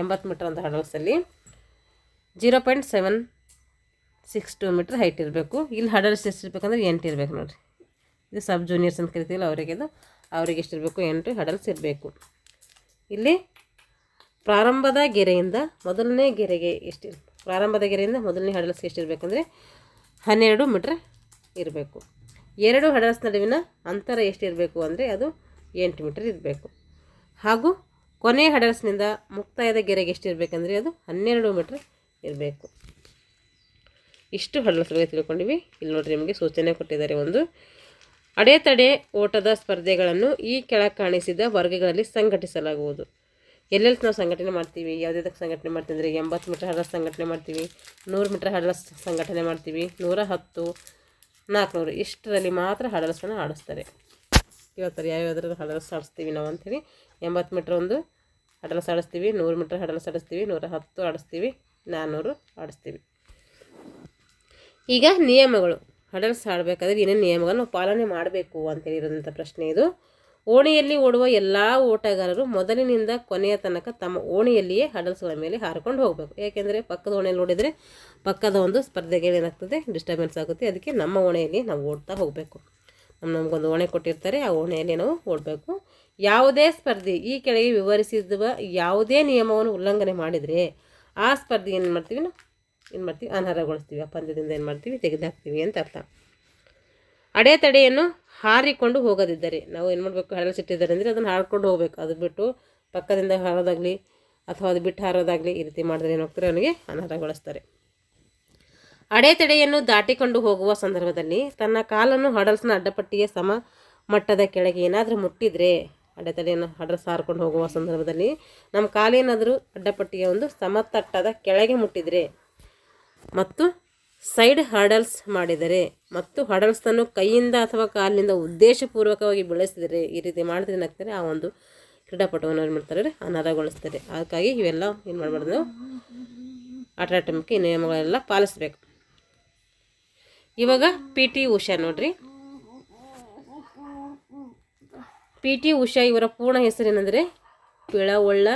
80 ಮೀಟರ್ ಅಂತ ಹಡಲ್ಸಲ್ಲಿ 0.762 ಮೀಟರ್ ಹೈಟ್ ಇರಬೇಕು. ಇಲ್ಲಿ ಹಡಲ್ಸ್ ಎಷ್ಟಿರ್ಬೇಕಂದ್ರೆ 8 ಇರಬೇಕು ನೋಡಿರಿ. ಇದು ಸಬ್ ಜೂನಿಯರ್ಸ್ ಅಂತ ಕರಿತೀವಲ್ಲ ಅವ್ರಿಗೆ ಎಷ್ಟಿರಬೇಕು 8 ಹಡಲ್ಸ್ ಇರಬೇಕು. ಇಲ್ಲಿ ಪ್ರಾರಂಭದ ಗೆರೆಯಿಂದ ಮೊದಲನೇ ಗೆರೆಗೆ ಪ್ರಾರಂಭದ ಗೆರೆಯಿಂದ ಮೊದಲನೇ ಹಡಲ್ಸ್ಗೆ ಎಷ್ಟಿರಬೇಕಂದ್ರೆ 12 ಮೀಟರ್ ಇರಬೇಕು. 2 ಹಡಲ್ಸ್ ನಡುವಿನ ಅಂತರ ಎಷ್ಟಿರಬೇಕು ಅಂದರೆ ಅದು 8 ಮೀಟರ್ ಇರಬೇಕು. ಹಾಗೂ ಕೊನೆಯ ಹಡಲ್ಸ್ನಿಂದ ಮುಕ್ತಾಯದ ಗೆರೆಗೆ ಎಷ್ಟಿರಬೇಕಂದ್ರೆ ಅದು 12 ಮೀಟರ್ ಇರಬೇಕು. ಇಷ್ಟು ಹಡಲ್ಸ್ ಬಗ್ಗೆ ತಿಳ್ಕೊಂಡಿವಿ. ಇಲ್ಲಿ ನೋಡಿರಿ ನಿಮಗೆ ಸೂಚನೆ ಕೊಟ್ಟಿದ್ದಾರೆ. ಒಂದು ಅಡೆತಡೆ ಓಟದ ಸ್ಪರ್ಧೆಗಳನ್ನು ಈ ಕೆಳಗೆ ಕಾಣಿಸಿದ ವರ್ಗಗಳಲ್ಲಿ ಸಂಘಟಿಸಲಾಗುವುದು. ಎಲ್ಲೆಲ್ಲಿ ನಾವು ಸಂಘಟನೆ ಮಾಡ್ತೀವಿ, ಯಾವುದಕ್ಕೆ ಸಂಘಟನೆ ಮಾಡ್ತೀವಿ ಅಂದರೆ 80 ಮೀಟರ್ ಹಡಲ್ಸ್ ಸಂಘಟನೆ ಮಾಡ್ತೀವಿ, 100 ಮೀಟರ್ ಹಡಲ್ಸ್ ಸಂಘಟನೆ ಮಾಡ್ತೀವಿ, 110, 400 ಇಷ್ಟರಲ್ಲಿ ಮಾತ್ರ ಹಡಲ್ಸನ್ನು ಆಡಿಸ್ತಾರೆ. ಇವತ್ತರ ಯಾವ್ಯಾವ್ದ್ರಲ್ಲಿ ಹಡಲ್ಸ್ ಆಡಿಸ್ತೀವಿ ನಾವು ಅಂಥೇಳಿ 80 ಮೀಟ್ರ್ ಒಂದು ಹಡಲ್ಸ್ ಆಡಿಸ್ತೀವಿ, 100 ಮೀಟರ್ ಹಡಲ್ಸ್ ಆಡಿಸ್ತೀವಿ, 110 ಆಡಿಸ್ತೀವಿ, 400 ಆಡಿಸ್ತೀವಿ. ಈಗ ನಿಯಮಗಳು, ಹಡಲ್ಸ್ ಆಡಬೇಕಾದ್ರೆ ಏನೇನು ನಿಯಮಗಳನ್ನು ಪಾಲನೆ ಮಾಡಬೇಕು ಅಂತೇಳಿ ಇರೋದಂಥ ಪ್ರಶ್ನೆ ಇದು. ಓಣಿಯಲ್ಲಿ ಓಡುವ ಎಲ್ಲ ಓಟಗಾರರು ಮೊದಲಿನಿಂದ ಕೊನೆಯ ತನಕ ತಮ್ಮ ಓಣಿಯಲ್ಲಿಯೇ ಹಡಲ್ಸ್ಗಳ ಮೇಲೆ ಹಾರಿಕೊಂಡು ಹೋಗಬೇಕು. ಏಕೆಂದರೆ ಪಕ್ಕದ ಓಣಿಯಲ್ಲಿ ಓಡಿದರೆ ಪಕ್ಕದ ಒಂದು ಸ್ಪರ್ಧೆಗೆ ಏನಾಗ್ತದೆ, ಡಿಸ್ಟರ್ಬೆನ್ಸ್ ಆಗುತ್ತೆ. ಅದಕ್ಕೆ ನಮ್ಮ ಓಣಿಯಲ್ಲಿ ನಾವು ಓಡ್ತಾ ಹೋಗಬೇಕು. ನಮಗೊಂದು ಓಣೆ ಕೊಟ್ಟಿರ್ತಾರೆ, ಆ ಓಣೆಯಲ್ಲಿ ನಾವು ಓಡಬೇಕು. ಯಾವುದೇ ಸ್ಪರ್ಧೆ ಈ ಕೆಳಗೆ ವಿವರಿಸಿರುವ ಯಾವುದೇ ನಿಯಮವನ್ನು ಉಲ್ಲಂಘನೆ ಮಾಡಿದರೆ ಆ ಸ್ಪರ್ಧೆ ಏನು ಮಾಡ್ತೀವಿ ಅನರ್ಹಗೊಳಿಸ್ತೀವಿ. ಆ ಪಂದ್ಯದಿಂದ ಏನು ಮಾಡ್ತೀವಿ, ತೆಗೆದುಹಾಕ್ತೀವಿ ಅಂತ ಅರ್ಥ. ಅಡೆತಡೆಯನ್ನು ಹಾರಿಕೊಂಡು ಹೋಗದಿದ್ದರೆ ನಾವು ಏನು ಮಾಡಬೇಕು, ಹಡಲ್ಸ್ ಇಟ್ಟಿದ್ದಾರೆ ಅಂದರೆ ಅದನ್ನು ಹಾರಿಕೊಂಡು ಹೋಗಬೇಕು. ಅದು ಬಿಟ್ಟು ಪಕ್ಕದಿಂದ ಹಾರೋದಾಗಲಿ ಅಥವಾ ಅದು ಬಿಟ್ಟು ಹಾರೋದಾಗಲಿ ಈ ರೀತಿ ಮಾಡಿದ್ರೆ ಏನು ಹೋಗ್ತಾರೆ, ಅವನಿಗೆ ಅನರ್ಹಗೊಳಿಸ್ತಾರೆ. ಅಡೆತಡೆಯನ್ನು ದಾಟಿಕೊಂಡು ಹೋಗುವ ಸಂದರ್ಭದಲ್ಲಿ ತನ್ನ ಕಾಲನ್ನು ಹಡಲ್ಸ್ನ ಅಡ್ಡಪಟ್ಟಿಗೆ ಸಮ ಮಟ್ಟದ ಕೆಳಗೆ ಏನಾದರೂ ಮುಟ್ಟಿದರೆ, ಅಡೆತಡೆಯನ್ನು ಹಡಲ್ಸ್ ಹಾರಿಕೊಂಡು ಹೋಗುವ ಸಂದರ್ಭದಲ್ಲಿ ನಮ್ಮ ಕಾಲೇನಾದರೂ ಅಡ್ಡಪಟ್ಟಿಗೆ ಒಂದು ಸಮತಟ್ಟದ ಕೆಳಗೆ ಮುಟ್ಟಿದರೆ ಮತ್ತು ಸೈಡ್ ಹಡಲ್ಸ್ ಮಾಡಿದರೆ ಮತ್ತು ಹಡಲ್ಸನ್ನು ಕೈಯಿಂದ ಅಥವಾ ಕಾಲಿನಿಂದ ಉದ್ದೇಶಪೂರ್ವಕವಾಗಿ ಬೆಳೆಸಿದರೆ, ಈ ರೀತಿ ಮಾಡಿದ್ರೆ ಏನಾಗ್ತಾರೆ, ಆ ಒಂದು ಕ್ರೀಡಾಪಟುವನ್ನು ಏನು ಮಾಡ್ತಾರೆ, ಅನರ್ಹಗೊಳಿಸ್ತಾರೆ. ಅದಕ್ಕಾಗಿ ಇವೆಲ್ಲ ಏನು ಮಾಡಬಾರ್ದು, ಆಟೋಮೆಟಿಕ್ ನಿಯಮಗಳೆಲ್ಲ ಪಾಲಿಸಬೇಕು. ಇವಾಗ PT ಉಷಾ ನೋಡ್ರಿ. PT ಉಷಾ ಇವರ ಪೂರ್ಣ ಹೆಸರೇನೆಂದರೆ ಪಿಳವುಳ್ಳ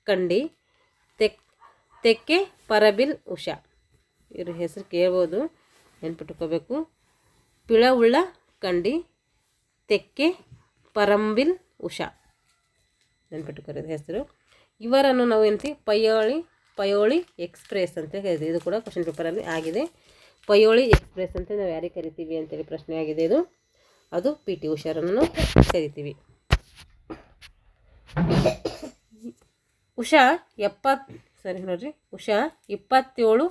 ಕಂಡಿ ತೆಕ್ಕೆ ಪರಬಿಲ್ ಉಷಾ. ಇವ್ರ ಹೆಸರು ಕೇಳ್ಬೋದು, ನೆನ್ಪಿಟ್ಕೋಬೇಕು. ಪಿಳವುಳ್ಳ ಕಂಡಿ ತೆಕ್ಕೆ ಪರಂಬಿಲ್ ಉಷಾ ನೆನ್ಪಿಟ್ಕೋರೋದು ಹೆಸರು. ಇವರನ್ನು ನಾವು ಏನಂತೀವಿ ಪಯೋಳಿ ಎಕ್ಸ್ಪ್ರೆಸ್ ಅಂತ ಹೇಳಿದ್ವಿ. ಇದು ಕೂಡ ಕ್ವಶನ್ ಪೇಪರಲ್ಲಿ ಆಗಿದೆ. ಪಯೋಳಿ ಎಕ್ಸ್ಪ್ರೆಸ್ ಅಂತ ನಾವು ಯಾರಿಗೆ ಕರಿತೀವಿ ಅಂತೇಳಿ ಪ್ರಶ್ನೆ ಆಗಿದೆ. ಇದು ಅದು PT ಉಷಾರನ್ನು ಕರಿತೀವಿ. ಉಷಾ 27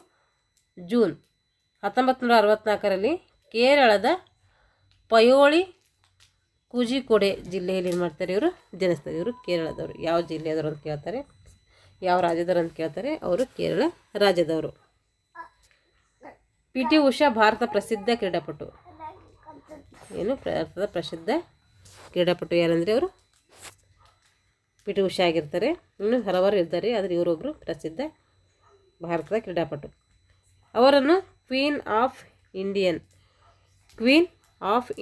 ಜೂನ್ 1964ರಲ್ಲಿ ಕೇರಳದ ಪಯೋಳಿ ಕುಜಿಕೋಡೆ ಜಿಲ್ಲೆಯಲ್ಲಿ ಏನು ಮಾಡ್ತಾರೆ, ಇವರು ಜನಿಸ್ತಾರೆ. ಇವರು ಕೇರಳದವರು. ಯಾವ ಜಿಲ್ಲೆಯವರು ಅಂತ ಕೇಳ್ತಾರೆ, ಯಾವ ರಾಜ್ಯದವರು ಅಂತ ಕೇಳ್ತಾರೆ, ಅವರು ಕೇರಳ ರಾಜ್ಯದವರು. PT ಉಷಾ ಭಾರತದ ಪ್ರಸಿದ್ಧ ಕ್ರೀಡಾಪಟು. ಭಾರತದ ಪ್ರಸಿದ್ಧ ಕ್ರೀಡಾಪಟು ಯಾರಂದರೆ ಅವರು PT ಉಷಾ ಆಗಿರ್ತಾರೆ. ಇನ್ನೂ ಹಲವಾರು ಇದ್ದಾರೆ, ಆದರೆ ಇವರೊಬ್ಬರು ಪ್ರಸಿದ್ಧ ಭಾರತದ ಕ್ರೀಡಾಪಟು. ಅವರನ್ನು ಕ್ವೀನ್ ಆಫ್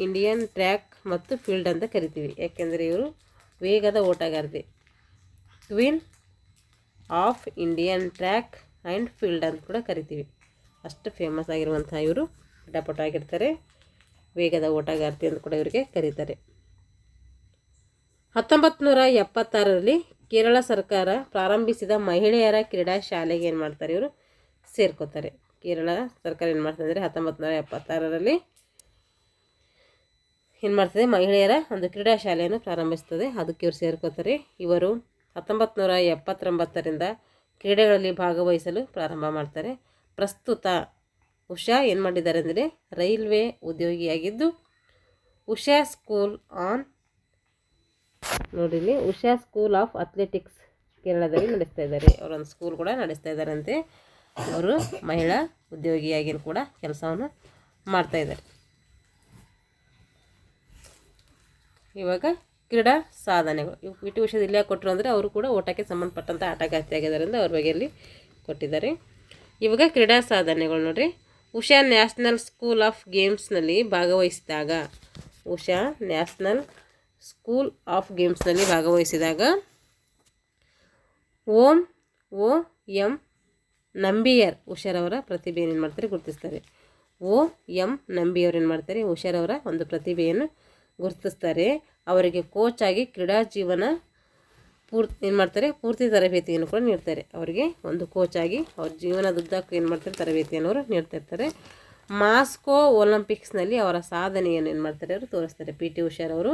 ಇಂಡಿಯನ್ ಟ್ರ್ಯಾಕ್ ಮತ್ತು ಫೀಲ್ಡ್ ಅಂತ ಕರಿತೀವಿ. ಯಾಕೆಂದರೆ ಇವರು ವೇಗದ ಓಟಗಾರ್ತಿ. Queen of Indian track and field ಅಂತ ಕೂಡ ಕರಿತೀವಿ. ಅಷ್ಟು ಫೇಮಸ್ ಆಗಿರುವಂಥ ಇವರು ಕ್ರೀಡಾಪಟು ಆಗಿರ್ತಾರೆ. ವೇಗದ ಓಟಗಾರ್ತಿ ಅಂತ ಕೂಡ ಇವರಿಗೆ ಕರೀತಾರೆ. 1976ರಲ್ಲಿ ಕೇರಳ ಸರ್ಕಾರ ಪ್ರಾರಂಭಿಸಿದ ಮಹಿಳೆಯರ ಕ್ರೀಡಾ ಶಾಲೆಗೆ ಏನು ಮಾಡ್ತಾರೆ, ಇವರು ಸೇರ್ಕೋತಾರೆ. ಕೇರಳ ಸರ್ಕಾರ ಏನು ಮಾಡ್ತಾರೆ ಅಂದರೆ 1976ರಲ್ಲಿ ಏನು ಮಾಡ್ತದೆ, ಮಹಿಳೆಯರ ಒಂದು ಕ್ರೀಡಾ ಶಾಲೆಯನ್ನು ಪ್ರಾರಂಭಿಸ್ತದೆ. ಅದಕ್ಕೆ ಇವರು ಸೇರ್ಕೋತಾರೆ. ಇವರು 1979ರಿಂದ ಕ್ರೀಡೆಗಳಲ್ಲಿ ಭಾಗವಹಿಸಲು ಪ್ರಾರಂಭ ಮಾಡ್ತಾರೆ. ಪ್ರಸ್ತುತ ಉಷಾ ಏನು ಮಾಡಿದ್ದಾರೆ ಅಂದರೆ ರೈಲ್ವೆ ಉದ್ಯೋಗಿಯಾಗಿದ್ದು ಉಷಾ ಸ್ಕೂಲ್ ಆನ್ ನೋಡಿಲಿ ಉಷಾ ಸ್ಕೂಲ್ ಆಫ್ ಅಥ್ಲೆಟಿಕ್ಸ್ ಕೇರಳದಲ್ಲಿ ನಡೆಸ್ತಾ ಇದ್ದಾರೆ. ಅವರೊಂದು ಸ್ಕೂಲ್ ಕೂಡ ನಡೆಸ್ತಾ ಇದ್ದಾರಂತೆ. ಅವರು ಮಹಿಳಾ ಉದ್ಯೋಗಿಯಾಗಿ ಕೂಡ ಕೆಲಸವನ್ನು ಮಾಡ್ತಾಯಿದ್ದಾರೆ. ಇವಾಗ ಕ್ರೀಡಾ ಸಾಧನೆಗಳು ಇವು ಪಿ ಟಿ ಉಷಾ ಇಲ್ಲಿ ಕೊಟ್ಟರು ಅಂದರೆ ಅವರು ಕೂಡ ಓಟಕ್ಕೆ ಸಂಬಂಧಪಟ್ಟಂಥ ಆಟಗಾರ್ತಿಯಾಗಿದ್ದಾರಿಂದ ಅವ್ರ ಬಗೆಯಲ್ಲಿ ಕೊಟ್ಟಿದ್ದಾರೆ. ಇವಾಗ ಕ್ರೀಡಾ ಸಾಧನೆಗಳು ನೋಡಿರಿ. ಉಷಾ ನ್ಯಾಷನಲ್ ಸ್ಕೂಲ್ ಆಫ್ ಗೇಮ್ಸ್ನಲ್ಲಿ ಭಾಗವಹಿಸಿದಾಗ ಉಷಾ ನ್ಯಾಷನಲ್ ಸ್ಕೂಲ್ ಆಫ್ ಗೇಮ್ಸ್ನಲ್ಲಿ ಭಾಗವಹಿಸಿದಾಗ OM ನಂಬಿಯರ್ ಉಷಾರವರ ಪ್ರತಿಭೆಯನ್ನು ಏನು ಮಾಡ್ತಾರೆ ಗುರುತಿಸ್ತಾರೆ. OM ನಂಬಿಯವರು ಏನು ಮಾಡ್ತಾರೆ ಉಷಾರವರ ಒಂದು ಪ್ರತಿಭೆಯನ್ನು ಗುರುತಿಸ್ತಾರೆ. ಅವರಿಗೆ ಕೋಚ್ ಆಗಿ ಕ್ರೀಡಾ ಜೀವನ ಏನು ಮಾಡ್ತಾರೆ ಪೂರ್ತಿ ತರಬೇತಿಯನ್ನು ಕೂಡ ನೀಡ್ತಾರೆ. ಅವರಿಗೆ ಒಂದು ಕೋಚ್ ಆಗಿ ಅವ್ರ ಜೀವನದುದ್ದಕ್ಕೂ ಏನು ಮಾಡ್ತಾರೆ ತರಬೇತಿಯನ್ನು ಅವರು ನೀಡ್ತಾ ಇರ್ತಾರೆ. ಮಾಸ್ಕೋ ಒಲಿಂಪಿಕ್ಸ್ನಲ್ಲಿ ಅವರ ಸಾಧನೆಯನ್ನು ಏನು ಮಾಡ್ತಾರೆ ಅವರು ತೋರಿಸ್ತಾರೆ. ಪಿ ಟಿ ಉಷಾರವರು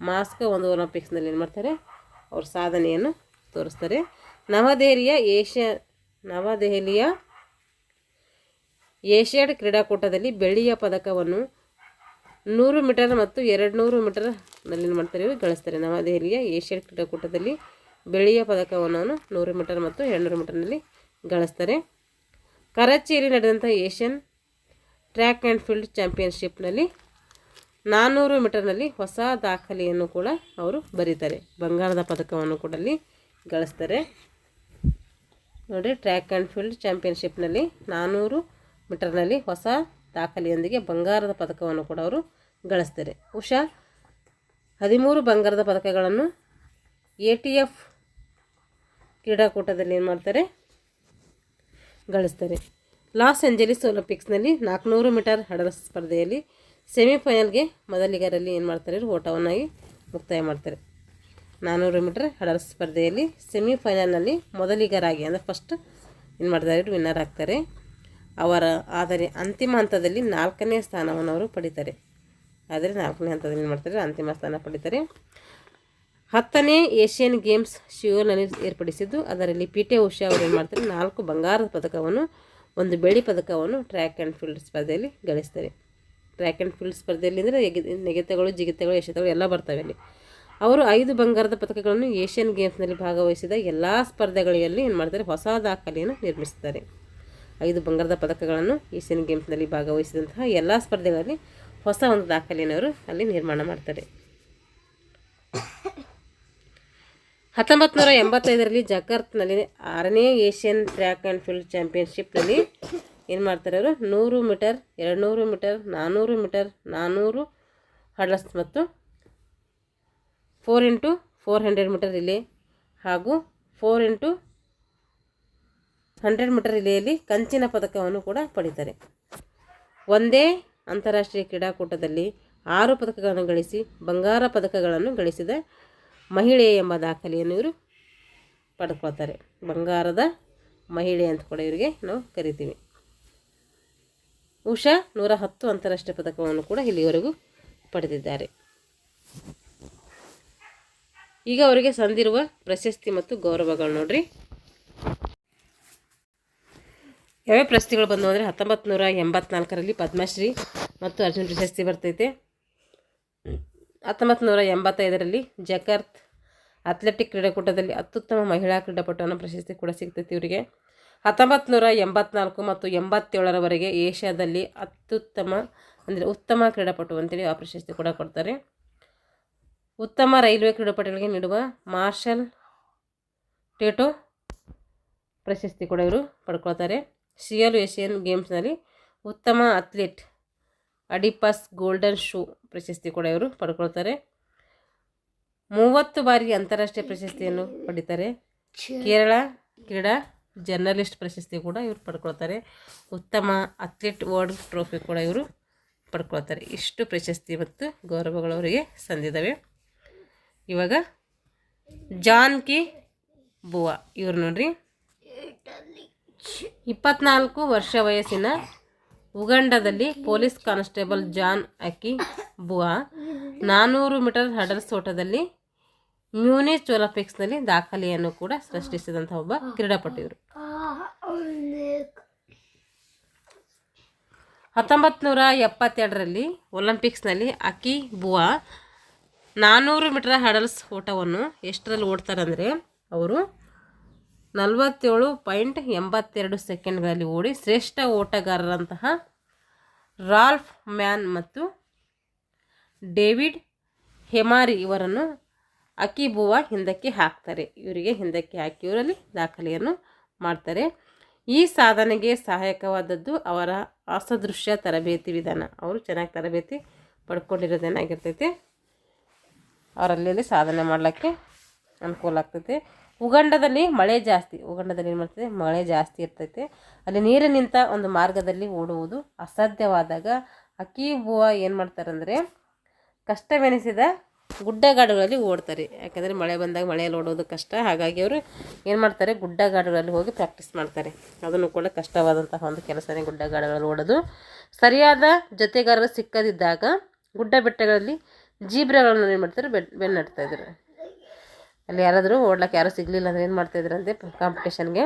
ಮಾಸ್ಕೋ ಒಂದು ಒಲಿಂಪಿಕ್ಸ್ನಲ್ಲಿ ಏನು ಮಾಡ್ತಾರೆ ಅವ್ರ ಸಾಧನೆಯನ್ನು ತೋರಿಸ್ತಾರೆ. ನವದೆಹಲಿಯ ಏಷ್ಯಾಡ್ ಕ್ರೀಡಾಕೂಟದಲ್ಲಿ ಬೆಳ್ಳಿಯ ಪದಕವನ್ನು 100 ಮೀಟರ್ ಮತ್ತು 200 ಮೀಟರ್ನಲ್ಲಿ ಏನು ಮಾಡ್ತಾರೆ ಇವರು ಗಳಿಸ್ತಾರೆ. ನವದೆಹಲಿಯ ಏಷ್ಯಾಡ್ ಕ್ರೀಡಾಕೂಟದಲ್ಲಿ ಬೆಳ್ಳಿಯ ಪದಕವನ್ನು 100 ಮೀಟರ್ ಮತ್ತು 200 ಮೀಟರ್ನಲ್ಲಿ ಗಳಿಸ್ತಾರೆ. ಕರಾಚಿಯಲ್ಲಿ ನಡೆದಂಥ ಏಷ್ಯನ್ ಟ್ರ್ಯಾಕ್ ಆ್ಯಂಡ್ ಫೀಲ್ಡ್ ಚಾಂಪಿಯನ್ಶಿಪ್ನಲ್ಲಿ 400 ಮೀಟರ್ನಲ್ಲಿ ಹೊಸ ದಾಖಲೆಯನ್ನು ಕೂಡ ಅವರು ಬರೀತಾರೆ. ಬಂಗಾರದ ಪದಕವನ್ನು ಕೂಡ ಅಲ್ಲಿ ಗಳಿಸ್ತಾರೆ. ನೋಡಿ, ಟ್ರ್ಯಾಕ್ ಆ್ಯಂಡ್ ಫೀಲ್ಡ್ ಚಾಂಪಿಯನ್ಶಿಪ್ನಲ್ಲಿ 400 ಮೀಟರ್ನಲ್ಲಿ ಹೊಸ ದಾಖಲೆಯೊಂದಿಗೆ ಬಂಗಾರದ ಪದಕವನ್ನು ಕೂಡ ಅವರು ಗಳಿಸ್ತಾರೆ. ಉಷಾ 13 ಬಂಗಾರದ ಪದಕಗಳನ್ನು ATF ಕ್ರೀಡಾಕೂಟದಲ್ಲಿ ಏನು ಮಾಡ್ತಾರೆ ಗಳಿಸ್ತಾರೆ. ಲಾಸ್ ಏಂಜಲೀಸ್ ಒಲಿಂಪಿಕ್ಸ್ನಲ್ಲಿ 400 ಮೀಟರ್ ಹಡಲ್ ಸ್ಪರ್ಧೆಯಲ್ಲಿ ಸೆಮಿಫೈನಲ್ಗೆ ಮೊದಲಿಗರಲ್ಲಿ ಏನು ಮಾಡ್ತಾರೆ ಓಟವನ್ನಾಗಿ ಮುಕ್ತಾಯ ಮಾಡ್ತಾರೆ. 400 ಮೀಟರ್ ಹಡಲ್ ಸ್ಪರ್ಧೆಯಲ್ಲಿ ಸೆಮಿಫೈನಲ್ನಲ್ಲಿ ಮೊದಲಿಗರಾಗಿ ಅಂದರೆ ಫಸ್ಟ್ ಏನು ಮಾಡ್ತಾರೆ ಇವರು ವಿನ್ನರ್ ಆಗ್ತಾರೆ. ಆದರೆ ಅಂತಿಮ ಹಂತದಲ್ಲಿ 4ನೇ ಸ್ಥಾನವನ್ನು ಅವರು ಪಡಿತಾರೆ. ಆದರೆ 4ನೇ ಹಂತದಲ್ಲಿ ಏನು ಮಾಡ್ತಾರೆ ಅಂತಿಮ ಸ್ಥಾನ ಪಡಿತಾರೆ. 10ನೇ ಏಷ್ಯನ್ ಗೇಮ್ಸ್ ಸಿಯೋಲ್ನಲ್ಲಿ ಏರ್ಪಡಿಸಿದ್ದು ಅದರಲ್ಲಿ ಪಿ ಟಿ ಉಷಾ ಅವರು ಏನು ಮಾಡ್ತಾರೆ 4 ಬಂಗಾರದ ಪದಕವನ್ನು 1 ಬೆಳ್ಳಿ ಪದಕವನ್ನು ಟ್ರ್ಯಾಕ್ ಆ್ಯಂಡ್ ಫೀಲ್ಡ್ ಸ್ಪರ್ಧೆಯಲ್ಲಿ ಗಳಿಸ್ತಾರೆ. ಟ್ರ್ಯಾಕ್ ಆ್ಯಂಡ್ ಫೀಲ್ಡ್ ಸ್ಪರ್ಧೆಯಲ್ಲಿ ಅಂದರೆ ನೆಗೆತಗಳು ಜಿಗಿತಗಳು ಎಸೆತಗಳು ಎಲ್ಲ ಬರ್ತವೆ ಅಲ್ಲಿ. ಅವರು 5 ಬಂಗಾರದ ಪದಕಗಳನ್ನು ಏಷ್ಯನ್ ಗೇಮ್ಸ್ನಲ್ಲಿ ಭಾಗವಹಿಸಿದ ಎಲ್ಲ ಸ್ಪರ್ಧೆಗಳಲ್ಲಿ ಏನು ಮಾಡ್ತಾರೆ ಹೊಸ ದಾಖಲೆಯನ್ನು ನಿರ್ಮಿಸ್ತಾರೆ. 5 ಬಂಗಾರದ ಪದಕಗಳನ್ನು ಏಷ್ಯನ್ ಗೇಮ್ಸ್ನಲ್ಲಿ ಭಾಗವಹಿಸಿದಂತಹ ಎಲ್ಲ ಸ್ಪರ್ಧೆಗಳಲ್ಲಿ ಹೊಸ ಒಂದು ದಾಖಲೆಯನ್ನು ಅವರು ಅಲ್ಲಿ ನಿರ್ಮಾಣ ಮಾಡ್ತಾರೆ. 1985ರಲ್ಲಿ ಜಕಾರ್ತ್ನಲ್ಲಿ 6ನೇ ಏಷ್ಯನ್ ಟ್ರ್ಯಾಕ್ ಆ್ಯಂಡ್ ಫೀಲ್ಡ್ ಚಾಂಪಿಯನ್ಶಿಪ್ನಲ್ಲಿ ಏನು ಮಾಡ್ತಾರೆ ಅವರು 100 ಮೀಟರ್ 200 ಮೀಟರ್ 400 ಮೀಟರ್ 400 ಹರ್ಡಲ್ಸ್ ಮತ್ತು 4x400 ಮೀಟರ್ ರಿಲೇ ಹಾಗೂ 4x100 ಮೀಟರ್ ರಿಲೇಯಲ್ಲಿ ಕಂಚಿನ ಪದಕವನ್ನು ಕೂಡ ಪಡೀತಾರೆ. ಒಂದೇ ಅಂತಾರಾಷ್ಟ್ರೀಯ ಕ್ರೀಡಾಕೂಟದಲ್ಲಿ 6 ಪದಕಗಳನ್ನು ಗಳಿಸಿ ಬಂಗಾರ ಪದಕಗಳನ್ನು ಗಳಿಸಿದ ಮಹಿಳೆ ಎಂಬ ದಾಖಲೆಯನ್ನು ಇವರು ಪಡೆದುಕೊಳ್ತಾರೆ. ಬಂಗಾರದ ಮಹಿಳೆ ಅಂತ ಕೂಡ ಇವರಿಗೆ ನಾವು ಕರಿತೀವಿ. ಉಷಾ 110 ಅಂತಾರಾಷ್ಟ್ರೀಯ ಪದಕವನ್ನು ಕೂಡ ಇಲ್ಲಿವರೆಗೂ ಪಡೆದಿದ್ದಾರೆ. ಈಗ ಅವರಿಗೆ ಸಂದಿರುವ ಪ್ರಶಸ್ತಿ ಮತ್ತು ಗೌರವಗಳು ನೋಡ್ರಿ. ಯಾವ್ಯಾವ ಪ್ರಶಸ್ತಿಗಳು ಬಂದವು ಅಂದರೆ 1984ರಲ್ಲಿ ಪದ್ಮಶ್ರೀ ಮತ್ತು ಅರ್ಜುನ್ ಪ್ರಶಸ್ತಿ ಬರ್ತೈತೆ. 1985ರಲ್ಲಿ ಜಕಾರ್ತ್ ಅಥ್ಲೆಟಿಕ್ ಕ್ರೀಡಾಕೂಟದಲ್ಲಿ ಅತ್ಯುತ್ತಮ ಮಹಿಳಾ ಕ್ರೀಡಾಪಟು ಅನ್ನೋ ಪ್ರಶಸ್ತಿ ಕೂಡ ಸಿಗ್ತೈತಿ ಇವರಿಗೆ. 1984 ಮತ್ತು 87ರವರೆಗೆ ಏಷ್ಯಾದಲ್ಲಿ ಉತ್ತಮ ಕ್ರೀಡಾಪಟು ಅಂತೇಳಿ ಆ ಪ್ರಶಸ್ತಿ ಕೂಡ ಕೊಡ್ತಾರೆ. ಉತ್ತಮ ರೈಲ್ವೆ ಕ್ರೀಡಾಪಟುಗಳಿಗೆ ನೀಡುವ ಮಾರ್ಷಲ್ ಟೇಟೋ ಪ್ರಶಸ್ತಿ ಕೂಡ ಇವರು ಪಡ್ಕೊಳ್ತಾರೆ. ಸಿಯೋಲ್ ಏಷ್ಯನ್ ಗೇಮ್ಸ್ನಲ್ಲಿ ಉತ್ತಮ ಅಥ್ಲೀಟ್ ಅಡಿಪಾಸ್ ಗೋಲ್ಡನ್ ಶೂ ಪ್ರಶಸ್ತಿ ಕೂಡ ಇವರು ಪಡ್ಕೊಳ್ತಾರೆ. 30 ಬಾರಿ ಅಂತಾರಾಷ್ಟ್ರೀಯ ಪ್ರಶಸ್ತಿಯನ್ನು ಪಡಿತಾರೆ. ಕೇರಳ ಕ್ರೀಡಾ ಜರ್ನಲಿಸ್ಟ್ ಪ್ರಶಸ್ತಿ ಕೂಡ ಇವರು ಪಡ್ಕೊಳ್ತಾರೆ. ಉತ್ತಮ ಅಥ್ಲೀಟ್ ವರ್ಲ್ಡ್ ಟ್ರೋಫಿ ಕೂಡ ಇವರು ಪಡ್ಕೊಳ್ತಾರೆ. ಇಷ್ಟು ಪ್ರಶಸ್ತಿ ಮತ್ತು ಗೌರವಗಳು ಅವರಿಗೆ ಸಂದಿದ್ದಾವೆ. ಇವಾಗ ಜಾನ್ಕಿ ಬುವಾ ಇವರು ನೋಡ್ರಿ, 24 ವರ್ಷ ವಯಸ್ಸಿನ ಉಗಂಡದಲ್ಲಿ ಪೊಲೀಸ್ ಕಾನ್ಸ್ಟೇಬಲ್ ಜಾನ್ ಅಕಿ ಬುವಾ 400 ಮೀಟರ್ ಹಡಲ್ಸ್ ಓಟದಲ್ಲಿ ಮ್ಯೂನಿಚ್ ಒಲಿಂಪಿಕ್ಸ್ನಲ್ಲಿ ದಾಖಲೆಯನ್ನು ಕೂಡ ಸೃಷ್ಟಿಸಿದಂಥ ಒಬ್ಬ ಕ್ರೀಡಾಪಟು ಇವರು. 1972ರಲ್ಲಿ ಒಲಿಂಪಿಕ್ಸ್ನಲ್ಲಿ ಅಕಿ ಬುವಾ 400 ಮೀಟರ್ ಹಡಲ್ಸ್ ಓಟವನ್ನು ಎಷ್ಟರಲ್ಲಿ ಓಡ್ತಾರಂದರೆ ಅವರು 47.82 ಸೆಕೆಂಡ್ಗಳಲ್ಲಿ ಓಡಿ ಶ್ರೇಷ್ಠ ಓಟಗಾರರಂತಹ ರಾಲ್ಫ್ ಮ್ಯಾನ್ ಮತ್ತು ಡೇವಿಡ್ ಹೆಮಾರಿ ಇವರನ್ನು ಅಕಿ ಬುವಾ ಹಿಂದಕ್ಕೆ ಹಾಕ್ತಾರೆ. ಇವರಿಗೆ ಹಿಂದಕ್ಕೆ ಹಾಕಿ ಇವರಲ್ಲಿ ದಾಖಲೆಯನ್ನು ಮಾಡ್ತಾರೆ. ಈ ಸಾಧನೆಗೆ ಸಹಾಯಕವಾದದ್ದು ಅವರ ಅಸದೃಶ್ಯ ತರಬೇತಿ ವಿಧಾನ. ಅವರು ಚೆನ್ನಾಗಿ ತರಬೇತಿ ಪಡ್ಕೊಂಡಿರೋದೇನಾಗಿರ್ತೈತೆ ಅವರಲ್ಲಿ ಸಾಧನೆ ಮಾಡಲಿಕ್ಕೆ ಅನುಕೂಲ ಆಗ್ತೈತೆ. ಉಗಂಡದಲ್ಲಿ ಮಳೆ ಜಾಸ್ತಿ. ಉಗಂಡದಲ್ಲಿ ಏನು ಮಾಡ್ತದೆ, ಮಳೆ ಜಾಸ್ತಿ ಇರ್ತೈತೆ. ಅಲ್ಲಿ ನೀರು ನಿಂತ ಒಂದು ಮಾರ್ಗದಲ್ಲಿ ಓಡುವುದು ಅಸಾಧ್ಯವಾದಾಗ ಅಕಿ ಬುವಾ ಏನು ಮಾಡ್ತಾರಂದರೆ ಕಷ್ಟವೆನಿಸಿದ ಗುಡ್ಡಗಾಡುಗಳಲ್ಲಿ ಓಡ್ತಾರೆ. ಯಾಕಂದರೆ ಮಳೆ ಬಂದಾಗ ಮಳೆಯಲ್ಲಿ ಓಡೋದು ಕಷ್ಟ. ಹಾಗಾಗಿ ಅವರು ಏನು ಮಾಡ್ತಾರೆ, ಗುಡ್ಡಗಾಡುಗಳಲ್ಲಿ ಹೋಗಿ ಪ್ರಾಕ್ಟೀಸ್ ಮಾಡ್ತಾರೆ. ಅದನ್ನು ಕೂಡ ಕಷ್ಟವಾದಂತಹ ಒಂದು ಕೆಲಸನೇ ಗುಡ್ಡಗಾಡುಗಳಲ್ಲಿ ಓಡೋದು. ಸರಿಯಾದ ಜೊತೆಗಾರರು ಸಿಕ್ಕದಿದ್ದಾಗ ಗುಡ್ಡ ಬೆಟ್ಟಗಳಲ್ಲಿ ಜೀಬ್ರಾಗಳನ್ನು ಏನು ಮಾಡ್ತಾರೆ, ಬೆನ್ನಡ್ತಾ ಇದ್ರು. ಅಲ್ಲಿ ಯಾರಾದರೂ ಓಡ್ಲಿಕ್ಕೆ ಯಾರೂ ಸಿಗಲಿಲ್ಲ ಅಂದರೆ ಏನು ಮಾಡ್ತಾಯಿದ್ರು ಅಂದರೆ ಕಾಂಪಿಟೇಷನ್ಗೆ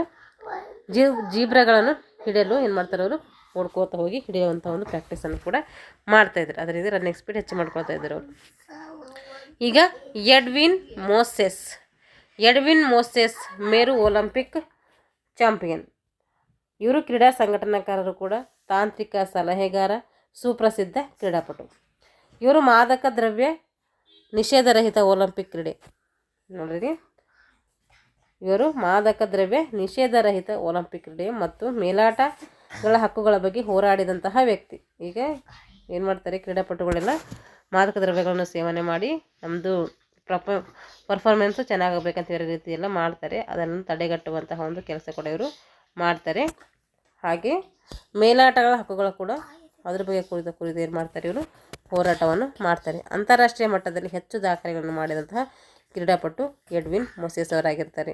ಜೀಬ್ರಾಗಳನ್ನು ಹಿಡಿಯಲು ಏನು ಮಾಡ್ತಾರೆ, ಅವರು ಓಡ್ಕೋತ ಹೋಗಿ ಹಿಡಿಯುವಂಥ ಒಂದು ಪ್ರಾಕ್ಟೀಸನ್ನು ಕೂಡ ಮಾಡ್ತಾಯಿದ್ರು. ಅದರಿಂದ ರನ್ನಿಂಗ್ ಸ್ಪೀಡ್ ಹೆಚ್ಚು ಮಾಡ್ಕೊಳ್ತಾ ಇದ್ರು ಅವರು. ಈಗ ಎಡ್ವಿನ್ ಮೋಸೆಸ್ ಮೇರು ಒಲಿಂಪಿಕ್ ಚಾಂಪಿಯನ್. ಇವರು ಕ್ರೀಡಾ ಸಂಘಟನಾಕಾರರು ಕೂಡ, ತಾಂತ್ರಿಕ ಸಲಹೆಗಾರ, ಸುಪ್ರಸಿದ್ಧ ಕ್ರೀಡಾಪಟು. ಇವರು ಮಾದಕ ದ್ರವ್ಯ ನಿಷೇಧರಹಿತ ಒಲಿಂಪಿಕ್ ಕ್ರೀಡೆ ನೋಡ್ರಿ, ಇವರು ಮಾದಕ ದ್ರವ್ಯ ನಿಷೇಧರಹಿತ ಒಲಿಂಪಿಕ್ ಕ್ರೀಡೆ ಮತ್ತು ಮೇಲಾಟಗಳ ಹಕ್ಕುಗಳ ಬಗ್ಗೆ ಹೋರಾಡಿದಂತಹ ವ್ಯಕ್ತಿ. ಈಗ ಏನು ಮಾಡ್ತಾರೆ, ಕ್ರೀಡಾಪಟುಗಳೆಲ್ಲ ಮಾದಕ ದ್ರವ್ಯಗಳನ್ನು ಸೇವನೆ ಮಾಡಿ ನಮ್ಮದು ಪರ್ಫಾರ್ಮೆನ್ಸು ಚೆನ್ನಾಗಬೇಕಂತ ಬೇರೆ ರೀತಿ ಎಲ್ಲ ಮಾಡ್ತಾರೆ. ಅದನ್ನು ತಡೆಗಟ್ಟುವಂತಹ ಒಂದು ಕೆಲಸ ಕೂಡ ಇವರು ಮಾಡ್ತಾರೆ. ಹಾಗೆ ಮೇಲಾಟಗಳ ಹಕ್ಕುಗಳು ಕೂಡ ಅದ್ರ ಬಗ್ಗೆ ಕುರಿತು ಏನು ಮಾಡ್ತಾರೆ, ಇವರು ಹೋರಾಟವನ್ನು ಮಾಡ್ತಾರೆ. ಅಂತಾರಾಷ್ಟ್ರೀಯ ಮಟ್ಟದಲ್ಲಿ ಹೆಚ್ಚು ದಾಖಲೆಗಳನ್ನು ಮಾಡಿದಂತಹ ಕ್ರೀಡಾಪಟು ಎಡ್ವಿನ್ ಮೋಸೆಸ್ ಅವರಾಗಿರ್ತಾರೆ.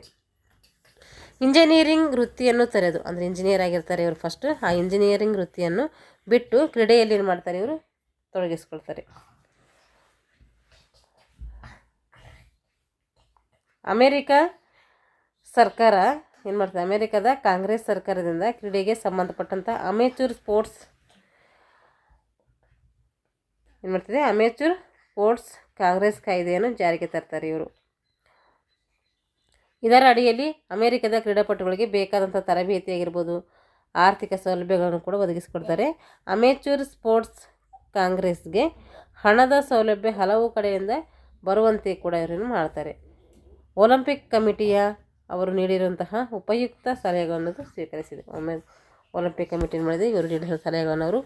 ಇಂಜಿನಿಯರಿಂಗ್ ವೃತ್ತಿಯನ್ನು ತೊರೆದು, ಅಂದರೆ ಇಂಜಿನಿಯರ್ ಆಗಿರ್ತಾರೆ ಇವರು ಫಸ್ಟ್. ಆ ಇಂಜಿನಿಯರಿಂಗ್ ವೃತ್ತಿಯನ್ನು ಬಿಟ್ಟು ಕ್ರೀಡೆಯಲ್ಲಿ ಏನು ಮಾಡ್ತಾರೆ, ಇವರು ತೊಡಗಿಸ್ಕೊಳ್ತಾರೆ. ಅಮೇರಿಕ ಸರ್ಕಾರ ಏನು ಮಾಡ್ತಾರೆ, ಅಮೇರಿಕದ ಕಾಂಗ್ರೆಸ್ ಸರ್ಕಾರದಿಂದ ಕ್ರೀಡೆಗೆ ಸಂಬಂಧಪಟ್ಟಂಥ ಅಮೇಚೂರ್ ಸ್ಪೋರ್ಟ್ಸ್ ಏನು ಮಾಡ್ತಿದೆ, ಅಮೇಚೂರ್ ಸ್ಪೋರ್ಟ್ಸ್ ಕಾಂಗ್ರೆಸ್ ಕಾಯ್ದೆಯನ್ನು ಜಾರಿಗೆ ತರ್ತಾರೆ ಇವರು. ಇದರ ಅಡಿಯಲ್ಲಿ ಅಮೇರಿಕದ ಕ್ರೀಡಾಪಟುಗಳಿಗೆ ಬೇಕಾದಂಥ ತರಬೇತಿ ಆಗಿರ್ಬೋದು, ಆರ್ಥಿಕ ಸೌಲಭ್ಯಗಳನ್ನು ಕೂಡ ಒದಗಿಸಿಕೊಡ್ತಾರೆ. ಅಮೇಚೂರ್ ಸ್ಪೋರ್ಟ್ಸ್ ಕಾಂಗ್ರೆಸ್ಗೆ ಹಣದ ಸೌಲಭ್ಯ ಹಲವು ಕಡೆಯಿಂದ ಬರುವಂತೆ ಕೂಡ ಇವರನ್ನು ಮಾಡ್ತಾರೆ. ಒಲಿಂಪಿಕ್ ಕಮಿಟಿಯ ಅವರು ನೀಡಿರುವಂತಹ ಉಪಯುಕ್ತ ಸಲಹೆಗಳನ್ನು ಸ್ವೀಕರಿಸಿದೆ. ಒಲಿಂಪಿಕ್ ಕಮಿಟಿ ಮಾಡಿದೆ, ಇವರು ನೀಡಿರುವ ಸಲಹೆಗಳನ್ನು ಅವರು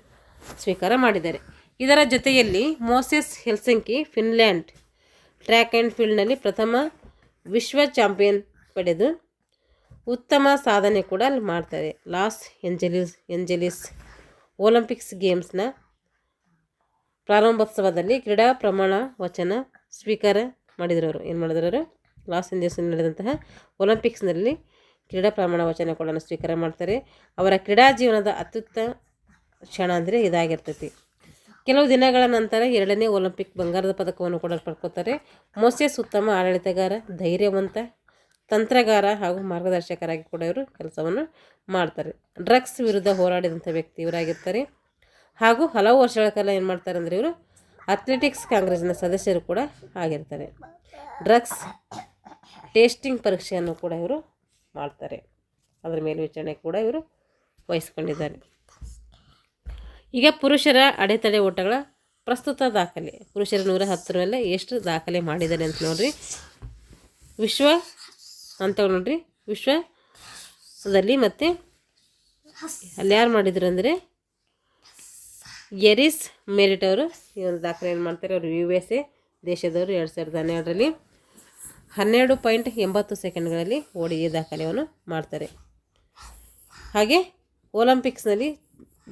ಸ್ವೀಕಾರ ಮಾಡಿದ್ದಾರೆ. ಇದರ ಜೊತೆಯಲ್ಲಿ Moses Helsinki Finland track and ಫೀಲ್ಡ್ನಲ್ಲಿ ಪ್ರಥಮ ವಿಶ್ವ ಚಾಂಪಿಯನ್ ಪಡೆದು ಉತ್ತಮ ಸಾಧನೆ ಕೂಡ ಅಲ್ಲಿ ಮಾಡ್ತಾರೆ. ಲಾಸ್ ಏಂಜಲೀಸ್ ಒಲಿಂಪಿಕ್ಸ್ ಗೇಮ್ಸ್ನ ಪ್ರಾರಂಭೋತ್ಸವದಲ್ಲಿ ಕ್ರೀಡಾ ಪ್ರಮಾಣ ವಚನ ಸ್ವೀಕಾರ ಮಾಡಿದ್ರು ಅವರು. ಏನು ಮಾಡಿದ್ರು ಅವರು, ಲಾಸ್ ಏಂಜಲೀಸ್ನಲ್ಲಿ ನಡೆದಂತಹ ಒಲಿಂಪಿಕ್ಸ್ನಲ್ಲಿ ಕ್ರೀಡಾ ಪ್ರಮಾಣ ವಚನ ಕೂಡ ಸ್ವೀಕಾರ ಮಾಡ್ತಾರೆ. ಅವರ ಕ್ರೀಡಾ ಜೀವನದ ಅತ್ಯುತ್ತಮ ಕ್ಷಣ ಅಂದರೆ ಇದಾಗಿರ್ತೈತಿ. ಕೆಲವು ದಿನಗಳ ನಂತರ 2ನೇ ಒಲಿಂಪಿಕ್ ಬಂಗಾರದ ಪದಕವನ್ನು ಕೂಡ ಪಡ್ಕೋತಾರೆ. ಮೋಸೆಸ್ ಉತ್ತಮ ಆಡಳಿತಗಾರ, ಧೈರ್ಯವಂತ ತಂತ್ರಗಾರ ಹಾಗೂ ಮಾರ್ಗದರ್ಶಕರಾಗಿ ಕೂಡ ಇವರು ಕೆಲಸವನ್ನು ಮಾಡ್ತಾರೆ. ಡ್ರಗ್ಸ್ ವಿರುದ್ಧ ಹೋರಾಡಿದಂಥ ವ್ಯಕ್ತಿ ಇವರಾಗಿರ್ತಾರೆ. ಹಾಗೂ ಹಲವು ವರ್ಷಗಳ ಕಾಲ ಏನು ಮಾಡ್ತಾರೆ ಅಂದರೆ ಇವರು ಅಥ್ಲೆಟಿಕ್ಸ್ ಕಾಂಗ್ರೆಸ್ನ ಸದಸ್ಯರು ಕೂಡ ಆಗಿರ್ತಾರೆ. ಡ್ರಗ್ಸ್ ಟೇಸ್ಟಿಂಗ್ ಪರೀಕ್ಷೆಯನ್ನು ಕೂಡ ಇವರು ಮಾಡ್ತಾರೆ. ಅದರ ಮೇಲ್ವಿಚಾರಣೆ ಕೂಡ ಇವರು ವಹಿಸ್ಕೊಂಡಿದ್ದಾರೆ. ಈಗ ಪುರುಷರ ಅಡೆತಡೆ ಓಟಗಳ ಪ್ರಸ್ತುತ ದಾಖಲೆ. ಪುರುಷರ 110 ಮೇಲೆ ಎಷ್ಟು ದಾಖಲೆ ಮಾಡಿದ್ದಾರೆ ಅಂತ ನೋಡ್ರಿ. ವಿಶ್ವ ಅಂತ ನೋಡ್ರಿ, ವಿಶ್ವದಲ್ಲಿ ಮತ್ತು ಅಲ್ಲಿ ಯಾರು ಮಾಡಿದ್ರು ಅಂದರೆ ಎರಿಸ್ ಮೆರಿಟ್ ಅವರು ಈ ಒಂದು ದಾಖಲೆ ಏನು ಮಾಡ್ತಾರೆ. ಅವರು USA ದೇಶದವರು 2012ರಲ್ಲಿ 12.80 ಸೆಕೆಂಡ್ಗಳಲ್ಲಿ ಓಡಿ ಈ ದಾಖಲೆಯನ್ನು ಮಾಡ್ತಾರೆ. ಹಾಗೆ ಒಲಿಂಪಿಕ್ಸ್ನಲ್ಲಿ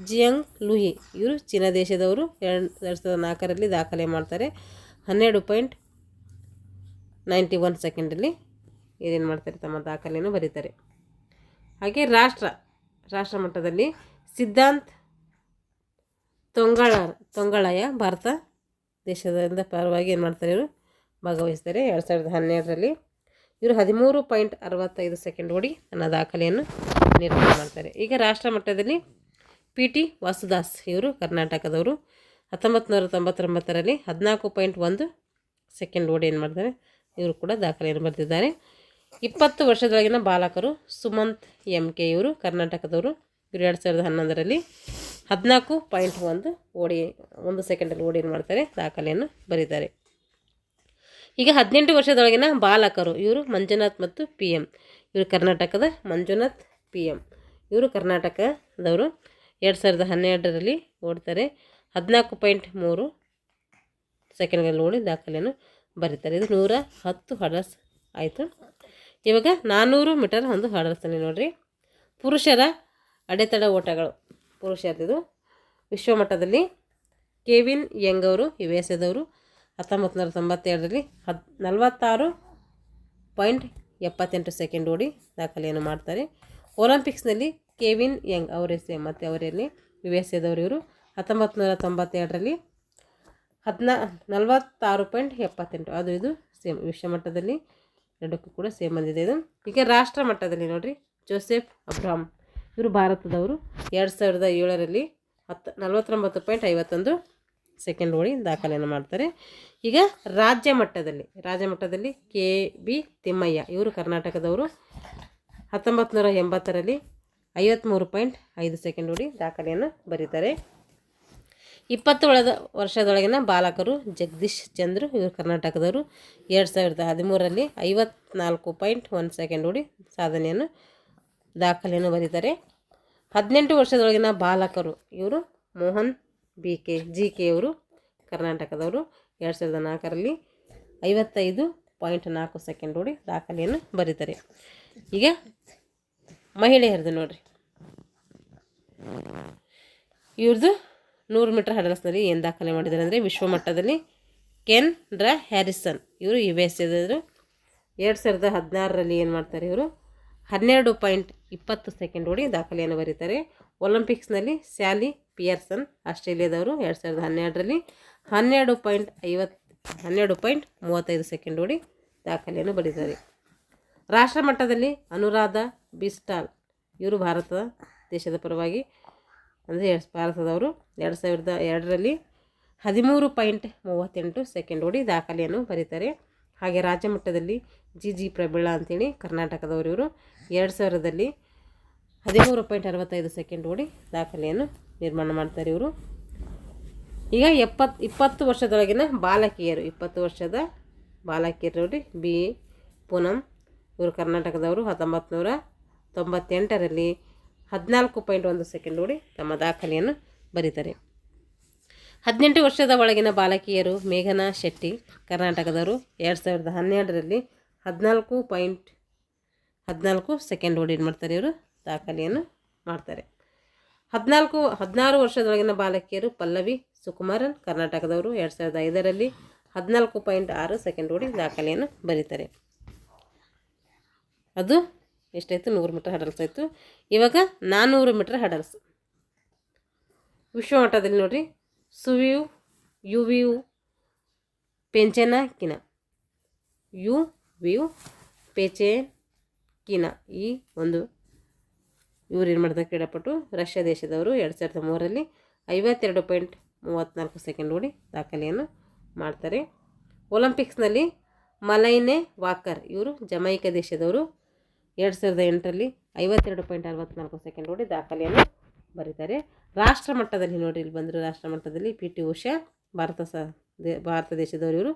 ಜಿಯಾಂಗ್ ಲೂಯಿ ಇವರು ಚೀನಾ ದೇಶದವರು 2004ರಲ್ಲಿ ದಾಖಲೆ ಮಾಡ್ತಾರೆ. 12.91 ಸೆಕೆಂಡಲ್ಲಿ ಏನೇನು ಮಾಡ್ತಾರೆ, ತಮ್ಮ ದಾಖಲೆಯನ್ನು ಬರೀತಾರೆ. ಹಾಗೆ ರಾಷ್ಟ್ರ ಮಟ್ಟದಲ್ಲಿ ಸಿದ್ಧಾಂತ್ ತೊಂಗಳಯ ಭಾರತ ದೇಶದಿಂದ ಪರವಾಗಿ ಏನು ಮಾಡ್ತಾರೆ, ಇವರು ಭಾಗವಹಿಸ್ತಾರೆ. 2012ರಲ್ಲಿ ಇವರು 13.65 ಸೆಕೆಂಡ್ ಓಡಿ ತನ್ನ ದಾಖಲೆಯನ್ನು ನಿರ್ಮಾಣ ಮಾಡ್ತಾರೆ. ಈಗ ರಾಷ್ಟ್ರ ಮಟ್ಟದಲ್ಲಿ PT ವಾಸುದಾಸ್ ಇವರು ಕರ್ನಾಟಕದವರು 1999ರಲ್ಲಿ 14.1 ಸೆಕೆಂಡ್ ಓಡಿ ಏನು ಮಾಡ್ತಾರೆ, ಇವರು ಕೂಡ ದಾಖಲೆಯನ್ನು ಬರೆದಿದ್ದಾರೆ. 20 ವರ್ಷದೊಳಗಿನ ಬಾಲಕರು ಸುಮಂತ್ MK ಇವರು ಕರ್ನಾಟಕದವರು. ಇವರು 2011ರಲ್ಲಿ 14.1 ಓಡಿ 1 ಸೆಕೆಂಡಲ್ಲಿ ಓಡಿ ಏನು ಮಾಡ್ತಾರೆ, ದಾಖಲೆಯನ್ನು ಬರೀತಾರೆ. ಈಗ 18 ವರ್ಷದೊಳಗಿನ ಬಾಲಕರು ಇವರು ಮಂಜುನಾಥ್ ಮತ್ತು PM ಇವರು ಕರ್ನಾಟಕದ ಮಂಜುನಾಥ್ PM ಇವರು ಕರ್ನಾಟಕದವರು. 2012ರಲ್ಲಿ ಓಡ್ತಾರೆ. 14.3 ಸೆಕೆಂಡ್ಗಳಲ್ಲಿ ಓಡಿ ದಾಖಲೆಯನ್ನು ಬರೀತಾರೆ. ಇದು 110 ಹರ್ಡಲ್ಸ್ ಆಯಿತು. ಇವಾಗ 400 ಮೀಟರ್ ಒಂದು ಹರ್ಡಲ್ಸಲ್ಲಿ ನೋಡಿರಿ, ಪುರುಷರ ಅಡೆತಡೆ ಓಟಗಳು ಪುರುಷರದು ವಿಶ್ವಮಟ್ಟದಲ್ಲಿ ಕೆವಿನ್ ಯಂಗ್ ಅವರು USA ದವರು 1992ರಲ್ಲಿ 46.78 ಸೆಕೆಂಡ್ ಓಡಿ ದಾಖಲೆಯನ್ನು ಮಾಡ್ತಾರೆ. ಒಲಿಂಪಿಕ್ಸ್ನಲ್ಲಿ ಕೆವಿನ್ ಯಂಗ್ ಅವರೇ ಮತ್ತು ಅವರಲ್ಲಿ USA ದವರು ಇವರು 1992ರಲ್ಲಿ 46.78 ಅದು ಇದು ಸೇಮ್. ವಿಶ್ವಮಟ್ಟದಲ್ಲಿ ಎರಡಕ್ಕೂ ಕೂಡ ಸೇಮ್ ಬಂದಿದೆ ಇದು. ಈಗ ರಾಷ್ಟ್ರ ಮಟ್ಟದಲ್ಲಿ ನೋಡಿರಿ, ಜೋಸೆಫ್ ಅಬ್ರಾಮ್ ಇವರು ಭಾರತದವರು 2007ರಲ್ಲಿ 49.51 ಸೆಕೆಂಡ್ ಓಡಿ ದಾಖಲೆಯನ್ನು ಮಾಡ್ತಾರೆ. ಈಗ ರಾಜ್ಯ ಮಟ್ಟದಲ್ಲಿ KB ತಿಮ್ಮಯ್ಯ ಇವರು ಕರ್ನಾಟಕದವರು 1980ರಲ್ಲಿ 53.5 ಸೆಕೆಂಡ್ ಓಡಿ ದಾಖಲೆಯನ್ನು ಬರೀತಾರೆ. 20 ವರ್ಷದೊಳಗಿನ ಬಾಲಕರು ಜಗದೀಶ್ ಚಂದ್ರು ಇವರು ಕರ್ನಾಟಕದವರು 2013ರಲ್ಲಿ 54.1 ಸೆಕೆಂಡ್ ಓಡಿ ಸಾಧನೆಯನ್ನು ದಾಖಲೆಯನ್ನು ಬರೀತಾರೆ. 18 ವರ್ಷದೊಳಗಿನ ಬಾಲಕರು ಇವರು ಮೋಹನ್ GK ಅವರು ಕರ್ನಾಟಕದವರು 2004ರಲ್ಲಿ 55.4 ಸೆಕೆಂಡ್ ಓಡಿ ದಾಖಲೆಯನ್ನು ಬರೀತಾರೆ. ಈಗ ಮಹಿಳೆಯರದು ನೋಡಿರಿ, ಇವ್ರದ್ದು 100 ಮೀಟರ್ ಹರ್ಡಲ್ಸ್ನಲ್ಲಿ ಏನು ದಾಖಲೆ ಮಾಡಿದ್ದಾರೆ ಅಂದರೆ, ವಿಶ್ವಮಟ್ಟದಲ್ಲಿ ಕೆನ್ರಾ ಹ್ಯಾರಿಸನ್ ಇವರು USA ದವರು 2016ರಲ್ಲಿ ಏನು ಮಾಡ್ತಾರೆ, ಇವರು 12.20 ಸೆಕೆಂಡ್ ಓಡಿ ದಾಖಲೆಯನ್ನು ಬರೀತಾರೆ. ಒಲಿಂಪಿಕ್ಸ್ನಲ್ಲಿ ಸ್ಯಾಲಿ ಪಿಯರ್ಸನ್ ಆಸ್ಟ್ರೇಲಿಯಾದವರು 2012ರಲ್ಲಿ 12.35 ಸೆಕೆಂಡ್ ಓಡಿ ದಾಖಲೆಯನ್ನು ಬರೀತಾರೆ. ರಾಷ್ಟ್ರ ಮಟ್ಟದಲ್ಲಿ ಅನುರಾಧ ಬಿಸ್ಟಾಲ್ ಇವರು ಭಾರತ ದೇಶದ ಪರವಾಗಿ ಅಂದರೆ ಭಾರತದವರು 2002ರಲ್ಲಿ 13.38 ಸೆಕೆಂಡ್ ಓಡಿ ದಾಖಲೆಯನ್ನು ಬರೀತಾರೆ. ಹಾಗೆ ರಾಜ್ಯ ಮಟ್ಟದಲ್ಲಿ GG ಪ್ರಬೀಳಾ ಅಂತೇಳಿ ಕರ್ನಾಟಕದವರು ಇವರು 2000ರಲ್ಲಿ 13.65 ಸೆಕೆಂಡ್ ಓಡಿ ದಾಖಲೆಯನ್ನು ನಿರ್ಮಾಣ ಮಾಡ್ತಾರೆ ಇವರು. ಈಗ 20 ವರ್ಷದೊಳಗಿನ ಬಾಲಕಿಯರು 20 ವರ್ಷದ ಬಾಲಕಿಯರು ನೋಡಿ, B ಪೂನಂ ಇವರು ಕರ್ನಾಟಕದವರು 1998ರಲ್ಲಿ 14.1 ಸೆಕೆಂಡ್ ಓಡಿ ತಮ್ಮ ದಾಖಲೆಯನ್ನು ಬರೀತಾರೆ. 18 ವರ್ಷದ ಒಳಗಿನ ಬಾಲಕಿಯರು ಮೇಘನಾ ಶೆಟ್ಟಿ ಕರ್ನಾಟಕದವರು 2012ರಲ್ಲಿ 14.14 ಸೆಕೆಂಡ್ ಓಡಿ ಏನು ಮಾಡ್ತಾರೆ, ಇವರು ದಾಖಲೆಯನ್ನು ಮಾಡ್ತಾರೆ. 16 ವರ್ಷದೊಳಗಿನ ಬಾಲಕಿಯರು ಪಲ್ಲವಿ ಸುಕುಮಾರನ್ ಕರ್ನಾಟಕದವರು 2005ರಲ್ಲಿ 14.6 ಸೆಕೆಂಡ್ ಓಡಿ ದಾಖಲೆಯನ್ನು ಬರೀತಾರೆ. ಅದು ಎಷ್ಟಾಯಿತು, 100 ಮೀಟರ್ ಹರ್ಡಲ್ಸ್ ಆಯಿತು. ಇವಾಗ 400 ಮೀಟರ್ ಹರ್ಡಲ್ಸ್ ವಿಶ್ವಮಟ್ಟದಲ್ಲಿ ನೋಡಿರಿ, ಯುವಿಯು ಪೆಂಚೆನಕಿನ ಈ ಒಂದು ಇವರು ಏನು ಮಾಡ್ತಾರೆ, ಕ್ರೀಡಾಪಟು ರಷ್ಯಾ ದೇಶದವರು 2003ರಲ್ಲಿ 52.34 ಸೆಕೆಂಡ್ ಓಡಿ ದಾಖಲೆಯನ್ನು ಮಾಡ್ತಾರೆ. ಒಲಿಂಪಿಕ್ಸ್ನಲ್ಲಿ ಮಲೈನೆ ವಾಕರ್ ಇವರು ಜಮೈಕಾ ದೇಶದವರು 2008ರಲ್ಲಿ 52.64 ಸೆಕೆಂಡ್ ಓಡಿ ದಾಖಲೆಯನ್ನು ಬರೀತಾರೆ. ರಾಷ್ಟ್ರ ಮಟ್ಟದಲ್ಲಿ ನೋಡಿರಿ, ಇಲ್ಲಿ ಬಂದರು ರಾಷ್ಟ್ರ ಮಟ್ಟದಲ್ಲಿ PT ಉಷಾ ಭಾರತ ದೇಶದವರು ಇವರು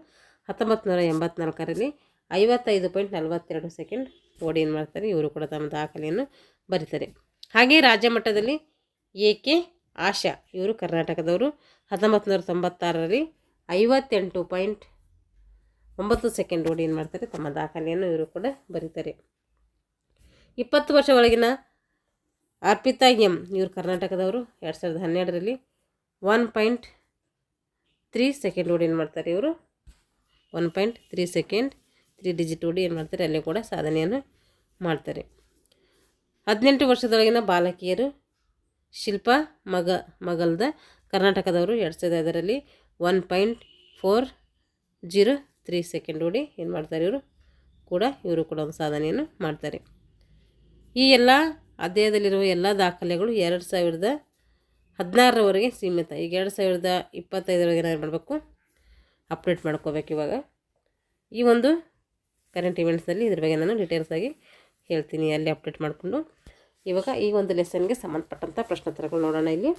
1984ರಲ್ಲಿ 55.42 ಸೆಕೆಂಡ್ ಓಡಿ ಏನು ಮಾಡ್ತಾರೆ, ಇವರು ಕೂಡ ತಮ್ಮ ದಾಖಲೆಯನ್ನು ಬರೀತಾರೆ. ಹಾಗೆ ರಾಜ್ಯ ಮಟ್ಟದಲ್ಲಿ AK ಆಶಾ ಇವರು ಕರ್ನಾಟಕದವರು 1996ರಲ್ಲಿ 58.9 ಸೆಕೆಂಡ್ ಓಡಿ ಏನು ಮಾಡ್ತಾರೆ, ತಮ್ಮ ದಾಖಲೆಯನ್ನು ಇವರು ಕೂಡ ಬರೀತಾರೆ. 20 ವರ್ಷ ಒಳಗಿನ ಅರ್ಪಿತಾ M ಇವರು ಕರ್ನಾಟಕದವರು 2012ರಲ್ಲಿ 1.3 ಸೆಕೆಂಡ್ ಓಡಿ ಏನು ಮಾಡ್ತಾರೆ, ಇವರು 1.3 ಸೆಕೆಂಡ್ 3 ಡಿಜಿಟ್ ಓಡಿ ಏನು ಮಾಡ್ತಾರೆ, ಅಲ್ಲಿ ಕೂಡ ಸಾಧನೆಯನ್ನು ಮಾಡ್ತಾರೆ. 18 ವರ್ಷದೊಳಗಿನ ಬಾಲಕಿಯರು ಶಿಲ್ಪಾ ಮಗಲ್ದ ಕರ್ನಾಟಕದವರು 2005ರಲ್ಲಿ 1.403 ಸೆಕೆಂಡ್ ಓಡಿ ಏನು ಮಾಡ್ತಾರೆ, ಇವರು ಕೂಡ ಒಂದು ಸಾಧನೆಯನ್ನು ಮಾಡ್ತಾರೆ. ಈ ಎಲ್ಲ ಅಧ್ಯಾಯದಲ್ಲಿರುವ ಎಲ್ಲ ದಾಖಲೆಗಳು 16ರವರೆಗೆ ಸೀಮಿತ. ಈಗ 2025 ಏನು ಮಾಡಬೇಕು, ಅಪ್ಡೇಟ್ ಮಾಡ್ಕೋಬೇಕು. ಇವಾಗ ಈ ಒಂದು ಕರೆಂಟ್ ಇವೆಂಟ್ಸಲ್ಲಿ ಇದ್ರ ಬಗ್ಗೆ ನಾನು ಡೀಟೇಲ್ಸ್ ಆಗಿ ಹೇಳ್ತೀನಿ, ಅಲ್ಲಿ ಅಪ್ಡೇಟ್ ಮಾಡಿಕೊಂಡು. ಇವಾಗ ಈ ಒಂದು ಲೆಸನ್ಗೆ ಸಂಬಂಧಪಟ್ಟಂಥ ಪ್ರಶ್ನೋತ್ತರಗಳು ನೋಡೋಣ. ಇಲ್ಲಿ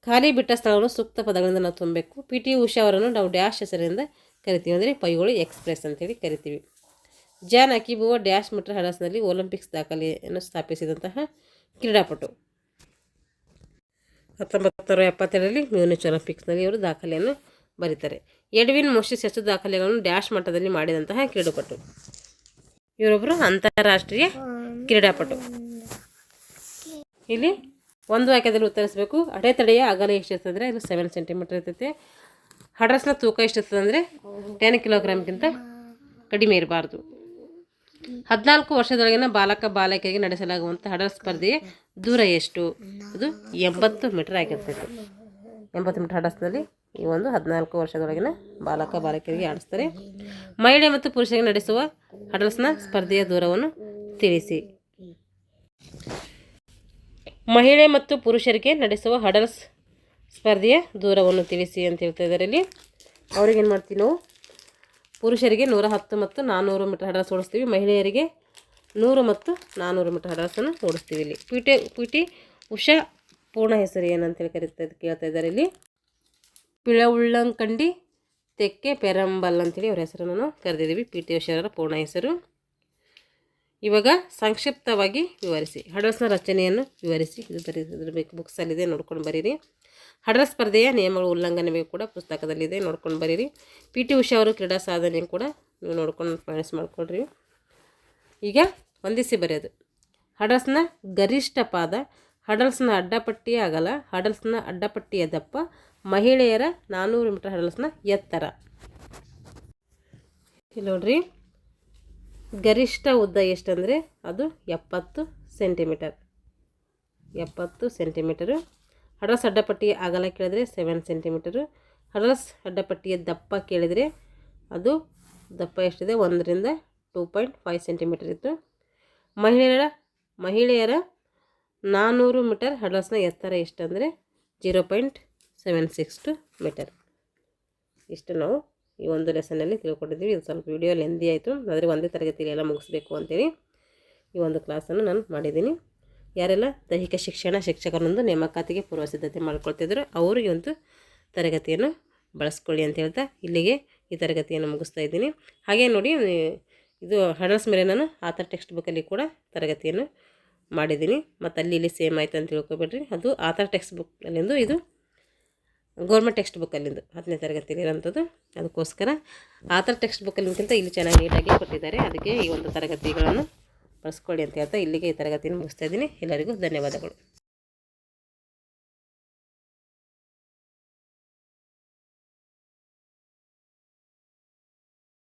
ಖಾಲಿ ಬಿಟ್ಟ ಸ್ಥಳವನ್ನು ಸೂಕ್ತ ಪದಗಳಿಂದ ನಾವು ತುಂಬಬೇಕು. ಪಿ ಟಿ ಉಷಾ ಅವರನ್ನು ನಾವು ಡ್ಯಾಶ್ ಹೆಸರಿನಿಂದ ಕರಿತೀವಿ, ಅಂದರೆ ಪೈಗೊಳಿ ಎಕ್ಸ್ಪ್ರೆಸ್ ಅಂತೇಳಿ ಕರಿತೀವಿ. ಜಾನ್ ಅಕಿಬುವ ಡ್ಯಾಶ್ ಮೀಟರ್ ಹಡಸ್ನಲ್ಲಿ ಒಲಿಂಪಿಕ್ಸ್ ದಾಖಲೆಯನ್ನು ಸ್ಥಾಪಿಸಿದಂತಹ ಕ್ರೀಡಾಪಟು. 1972ರಲ್ಲಿ ಮ್ಯೂನಿಚ್ ಒಲಿಂಪಿಕ್ಸ್ನಲ್ಲಿ ಇವರು ದಾಖಲೆಯನ್ನು ಬರೀತಾರೆ. ಎಡ್ವಿನ್ ಮೋಸಿಸ್ ಹೆಚ್ಚು ದಾಖಲೆಗಳನ್ನು ಡ್ಯಾಶ್ ಮಟ್ಟದಲ್ಲಿ ಮಾಡಿದಂತಹ ಕ್ರೀಡಾಪಟು. ಇವರೊಬ್ಬರು ಅಂತಾರಾಷ್ಟ್ರೀಯ ಕ್ರೀಡಾಪಟು. ಇಲ್ಲಿ ಒಂದು ವಾಕ್ಯದಲ್ಲಿ ಉತ್ತರಿಸಬೇಕು. ಅಡೆತಡೆಯ ಅಗಲ ಎಷ್ಟಿರ್ತದೆ ಅಂದರೆ ಇದು 7 ಸೆಂಟಿಮೀಟರ್ ಇರ್ತೈತೆ. ಹಡಲ್ಸ್ನ ತೂಕ ಎಷ್ಟಿರ್ತದೆ ಅಂದರೆ 10 ಕಿಲೋಗ್ರಾಮ್ಗಿಂತ ಕಡಿಮೆ ಇರಬಾರ್ದು. 14 ವರ್ಷದೊಳಗಿನ ಬಾಲಕ ಬಾಲಕಿಯರಿಗೆ ನಡೆಸಲಾಗುವಂಥ ಹಡಲ್ ಸ್ಪರ್ಧೆಯ ದೂರ ಎಷ್ಟು? ಅದು 80 ಮೀಟರ್ ಆಗಿರ್ತೈತೆ. 80 ಮೀಟರ್ ಹಡಲ್ಸ್ನಲ್ಲಿ ಈ ಒಂದು 14 ವರ್ಷದೊಳಗಿನ ಬಾಲಕ ಬಾಲಕಿಯರಿಗೆ ಆಡಿಸ್ತಾರೆ. ಮಹಿಳೆ ಮತ್ತು ಪುರುಷರಿಗೆ ನಡೆಸುವ ಹಡಲ್ಸ್ನ ಸ್ಪರ್ಧೆಯ ದೂರವನ್ನು ತಿಳಿಸಿ. ಮಹಿಳೆ ಮತ್ತು ಪುರುಷರಿಗೆ ನಡೆಸುವ ಹಡಲ್ಸ್ ಸ್ಪರ್ಧೆಯ ದೂರವನ್ನು ತಿಳಿಸಿ ಅಂತ ಹೇಳ್ತಾ ಇದ್ದಾರೆ. ಇಲ್ಲಿ ಅವ್ರಿಗೇನು ಮಾಡ್ತೀವಿ ನಾವು, ಪುರುಷರಿಗೆ 110 ಮತ್ತು 400 ಮೀಟರ್ ಹಡಲ್ಸ್ ಓಡಿಸ್ತೀವಿ. ಮಹಿಳೆಯರಿಗೆ 100 ಮತ್ತು 400 ಮೀಟರ್ ಹಡಲ್ಸನ್ನು ಓಡಿಸ್ತೀವಿ. ಇಲ್ಲಿ ಪಿ ಟಿ ಉಷಾ ಪೂರ್ಣ ಹೆಸರು ಏನಂತೇಳಿ ಕೇಳ್ತಾ ಇದ್ದಾರೆ. ಇಲ್ಲಿ ಪಿಳವುಳ್ಳಂಕಂಡಿ ತೆಕ್ಕೆ ಪೆರಂಬಲ್ ಅಂತೇಳಿ ಅವ್ರ ಹೆಸರನ್ನು ಕರೆದಿದ್ದೀವಿ. ಪಿ ಟಿ ಉಷಾ ಅವರ ಪೂರ್ಣ ಹೆಸರು. ಇವಾಗ ಸಂಕ್ಷಿಪ್ತವಾಗಿ ವಿವರಿಸಿ. ಹಡಲ್ಸ್ನ ರಚನೆಯನ್ನು ವಿವರಿಸಿ. ಇದು ಬರೀಬೇಕು, ಬುಕ್ಸಲ್ಲಿದೆ, ನೋಡ್ಕೊಂಡು ಬರೀರಿ. ಹಡಲ್ ಸ್ಪರ್ಧೆಯ ನಿಯಮಗಳು ಉಲ್ಲಂಘನೆ ಬಗ್ಗೆ ಕೂಡ ಪುಸ್ತಕದಲ್ಲಿದೆ, ನೋಡ್ಕೊಂಡು ಬರೀರಿ. ಪಿ ಟಿ ಉಷಾ ಅವರು ಕ್ರೀಡಾ ಸಾಧನೆ ಕೂಡ ನೀವು ನೋಡ್ಕೊಂಡು ಪ್ರಯಾಸ ಮಾಡಿಕೊಡ್ರಿ. ಈಗ ಹೊಂದಿಸಿ ಬರೆಯೋದು. ಹಡಲ್ಸ್ನ ಗರಿಷ್ಠ ಪಾದ, ಹಡಲ್ಸ್ನ ಅಡ್ಡಪಟ್ಟಿಯ ಅಗಲ, ಹಡಲ್ಸ್ನ ಅಡ್ಡಪಟ್ಟಿಯ ದಪ್ಪ, ಮಹಿಳೆಯರ 400 ಮೀಟರ್ ಹಡಲ್ಸ್ನ ಎತ್ತರ. ಇಲ್ಲಿ ನೋಡ್ರಿ, ಗರಿಷ್ಠ ಉದ್ದ ಎಷ್ಟಂದರೆ ಅದು 70 ಸೆಂಟಿಮೀಟರ್. 70 ಸೆಂಟಿಮೀಟರು. ಹಡಲ್ಸ್ ಅಡ್ಡಪಟ್ಟಿಯ ಅಗಲ ಕೇಳಿದರೆ 7 ಸೆಂಟಿಮೀಟರು. ಹಡಲ್ಸ್ ಅಡ್ಡಪಟ್ಟಿಯ ದಪ್ಪ ಕೇಳಿದರೆ ಅದು ದಪ್ಪ ಎಷ್ಟಿದೆ, 1ರಿಂದ 2.5 ಸೆಂಟಿಮೀಟರ್ ಇತ್ತು. ಮಹಿಳೆಯರ 400 ಮೀಟರ್ ಹಡಲ್ಸ್ನ ಎತ್ತರ ಎಷ್ಟಂದರೆ 0.762 ಮೀಟರ್. ಇಷ್ಟು ನಾವು ಈ ಒಂದು ಲೆಸನ್ನಲ್ಲಿ ತಿಳ್ಕೊಂಡಿದ್ದೀವಿ. ಇದು ಸ್ವಲ್ಪ ವಿಡಿಯೋ ಲೆಂದಿ ಆಯಿತು, ಆದರೆ ಒಂದೇ ತರಗತಿಯಲ್ಲಿ ಎಲ್ಲ ಮುಗಿಸ್ಬೇಕು ಅಂತೇಳಿ ಈ ಒಂದು ಕ್ಲಾಸನ್ನು ನಾನು ಮಾಡಿದ್ದೀನಿ. ಯಾರೆಲ್ಲ ದೈಹಿಕ ಶಿಕ್ಷಣ ಶಿಕ್ಷಕರೊಂದು ನೇಮಕಾತಿಗೆ ಪೂರ್ವ ಸಿದ್ಧತೆ ಮಾಡ್ಕೊಳ್ತಿದ್ರು ಅವರು ಈ ಒಂದು ತರಗತಿಯನ್ನು ಬಳಸ್ಕೊಳ್ಳಿ ಅಂತ ಹೇಳ್ತಾ ಇಲ್ಲಿಗೆ ಈ ತರಗತಿಯನ್ನು ಮುಗಿಸ್ತಾ ಇದ್ದೀನಿ. ಹಾಗೆ ನೋಡಿ, ಇದು ಹಡಲ್ಸ್ ಮೇಲೆ ನಾನು ಆಥರ್ ಟೆಕ್ಸ್ಟ್ ಬುಕ್ಕಲ್ಲಿ ಕೂಡ ತರಗತಿಯನ್ನು ಮಾಡಿದ್ದೀನಿ. ಮತ್ತು ಇಲ್ಲಿ ಸೇಮ್ ಆಯಿತು ಅಂತ ತಿಳ್ಕೊಬೇಡ್ರಿ. ಅದು ಆಥರ್ ಟೆಕ್ಸ್ಟ್ ಬುಕ್ಕಲ್ಲಿಂದು, ಇದು ಗೌರ್ಮೆಂಟ್ ಟೆಕ್ಸ್ಟ್ ಬುಕ್ಕಲ್ಲಿಂದು 10ನೇ ತರಗತಿಯಲ್ಲಿ ಇರೋಂಥದ್ದು. ಅದಕ್ಕೋಸ್ಕರ ಆಥರ್ ಟೆಕ್ಸ್ಟ್ ಬುಕ್ಕಲ್ಲಿಂತ ಇಲ್ಲಿ ಚೆನ್ನಾಗಿ ನೀಟಾಗಿ ಕೊಟ್ಟಿದ್ದಾರೆ. ಅದಕ್ಕೆ ಈ ಒಂದು ತರಗತಿಗಳನ್ನು ಬಳಸ್ಕೊಳ್ಳಿ ಅಂತ ಹೇಳ್ತಾ ಇಲ್ಲಿಗೆ ಈ ತರಗತಿಯನ್ನು ಮುಗಿಸ್ತಾ ಇದ್ದೀನಿ. ಎಲ್ಲರಿಗೂ ಧನ್ಯವಾದಗಳು.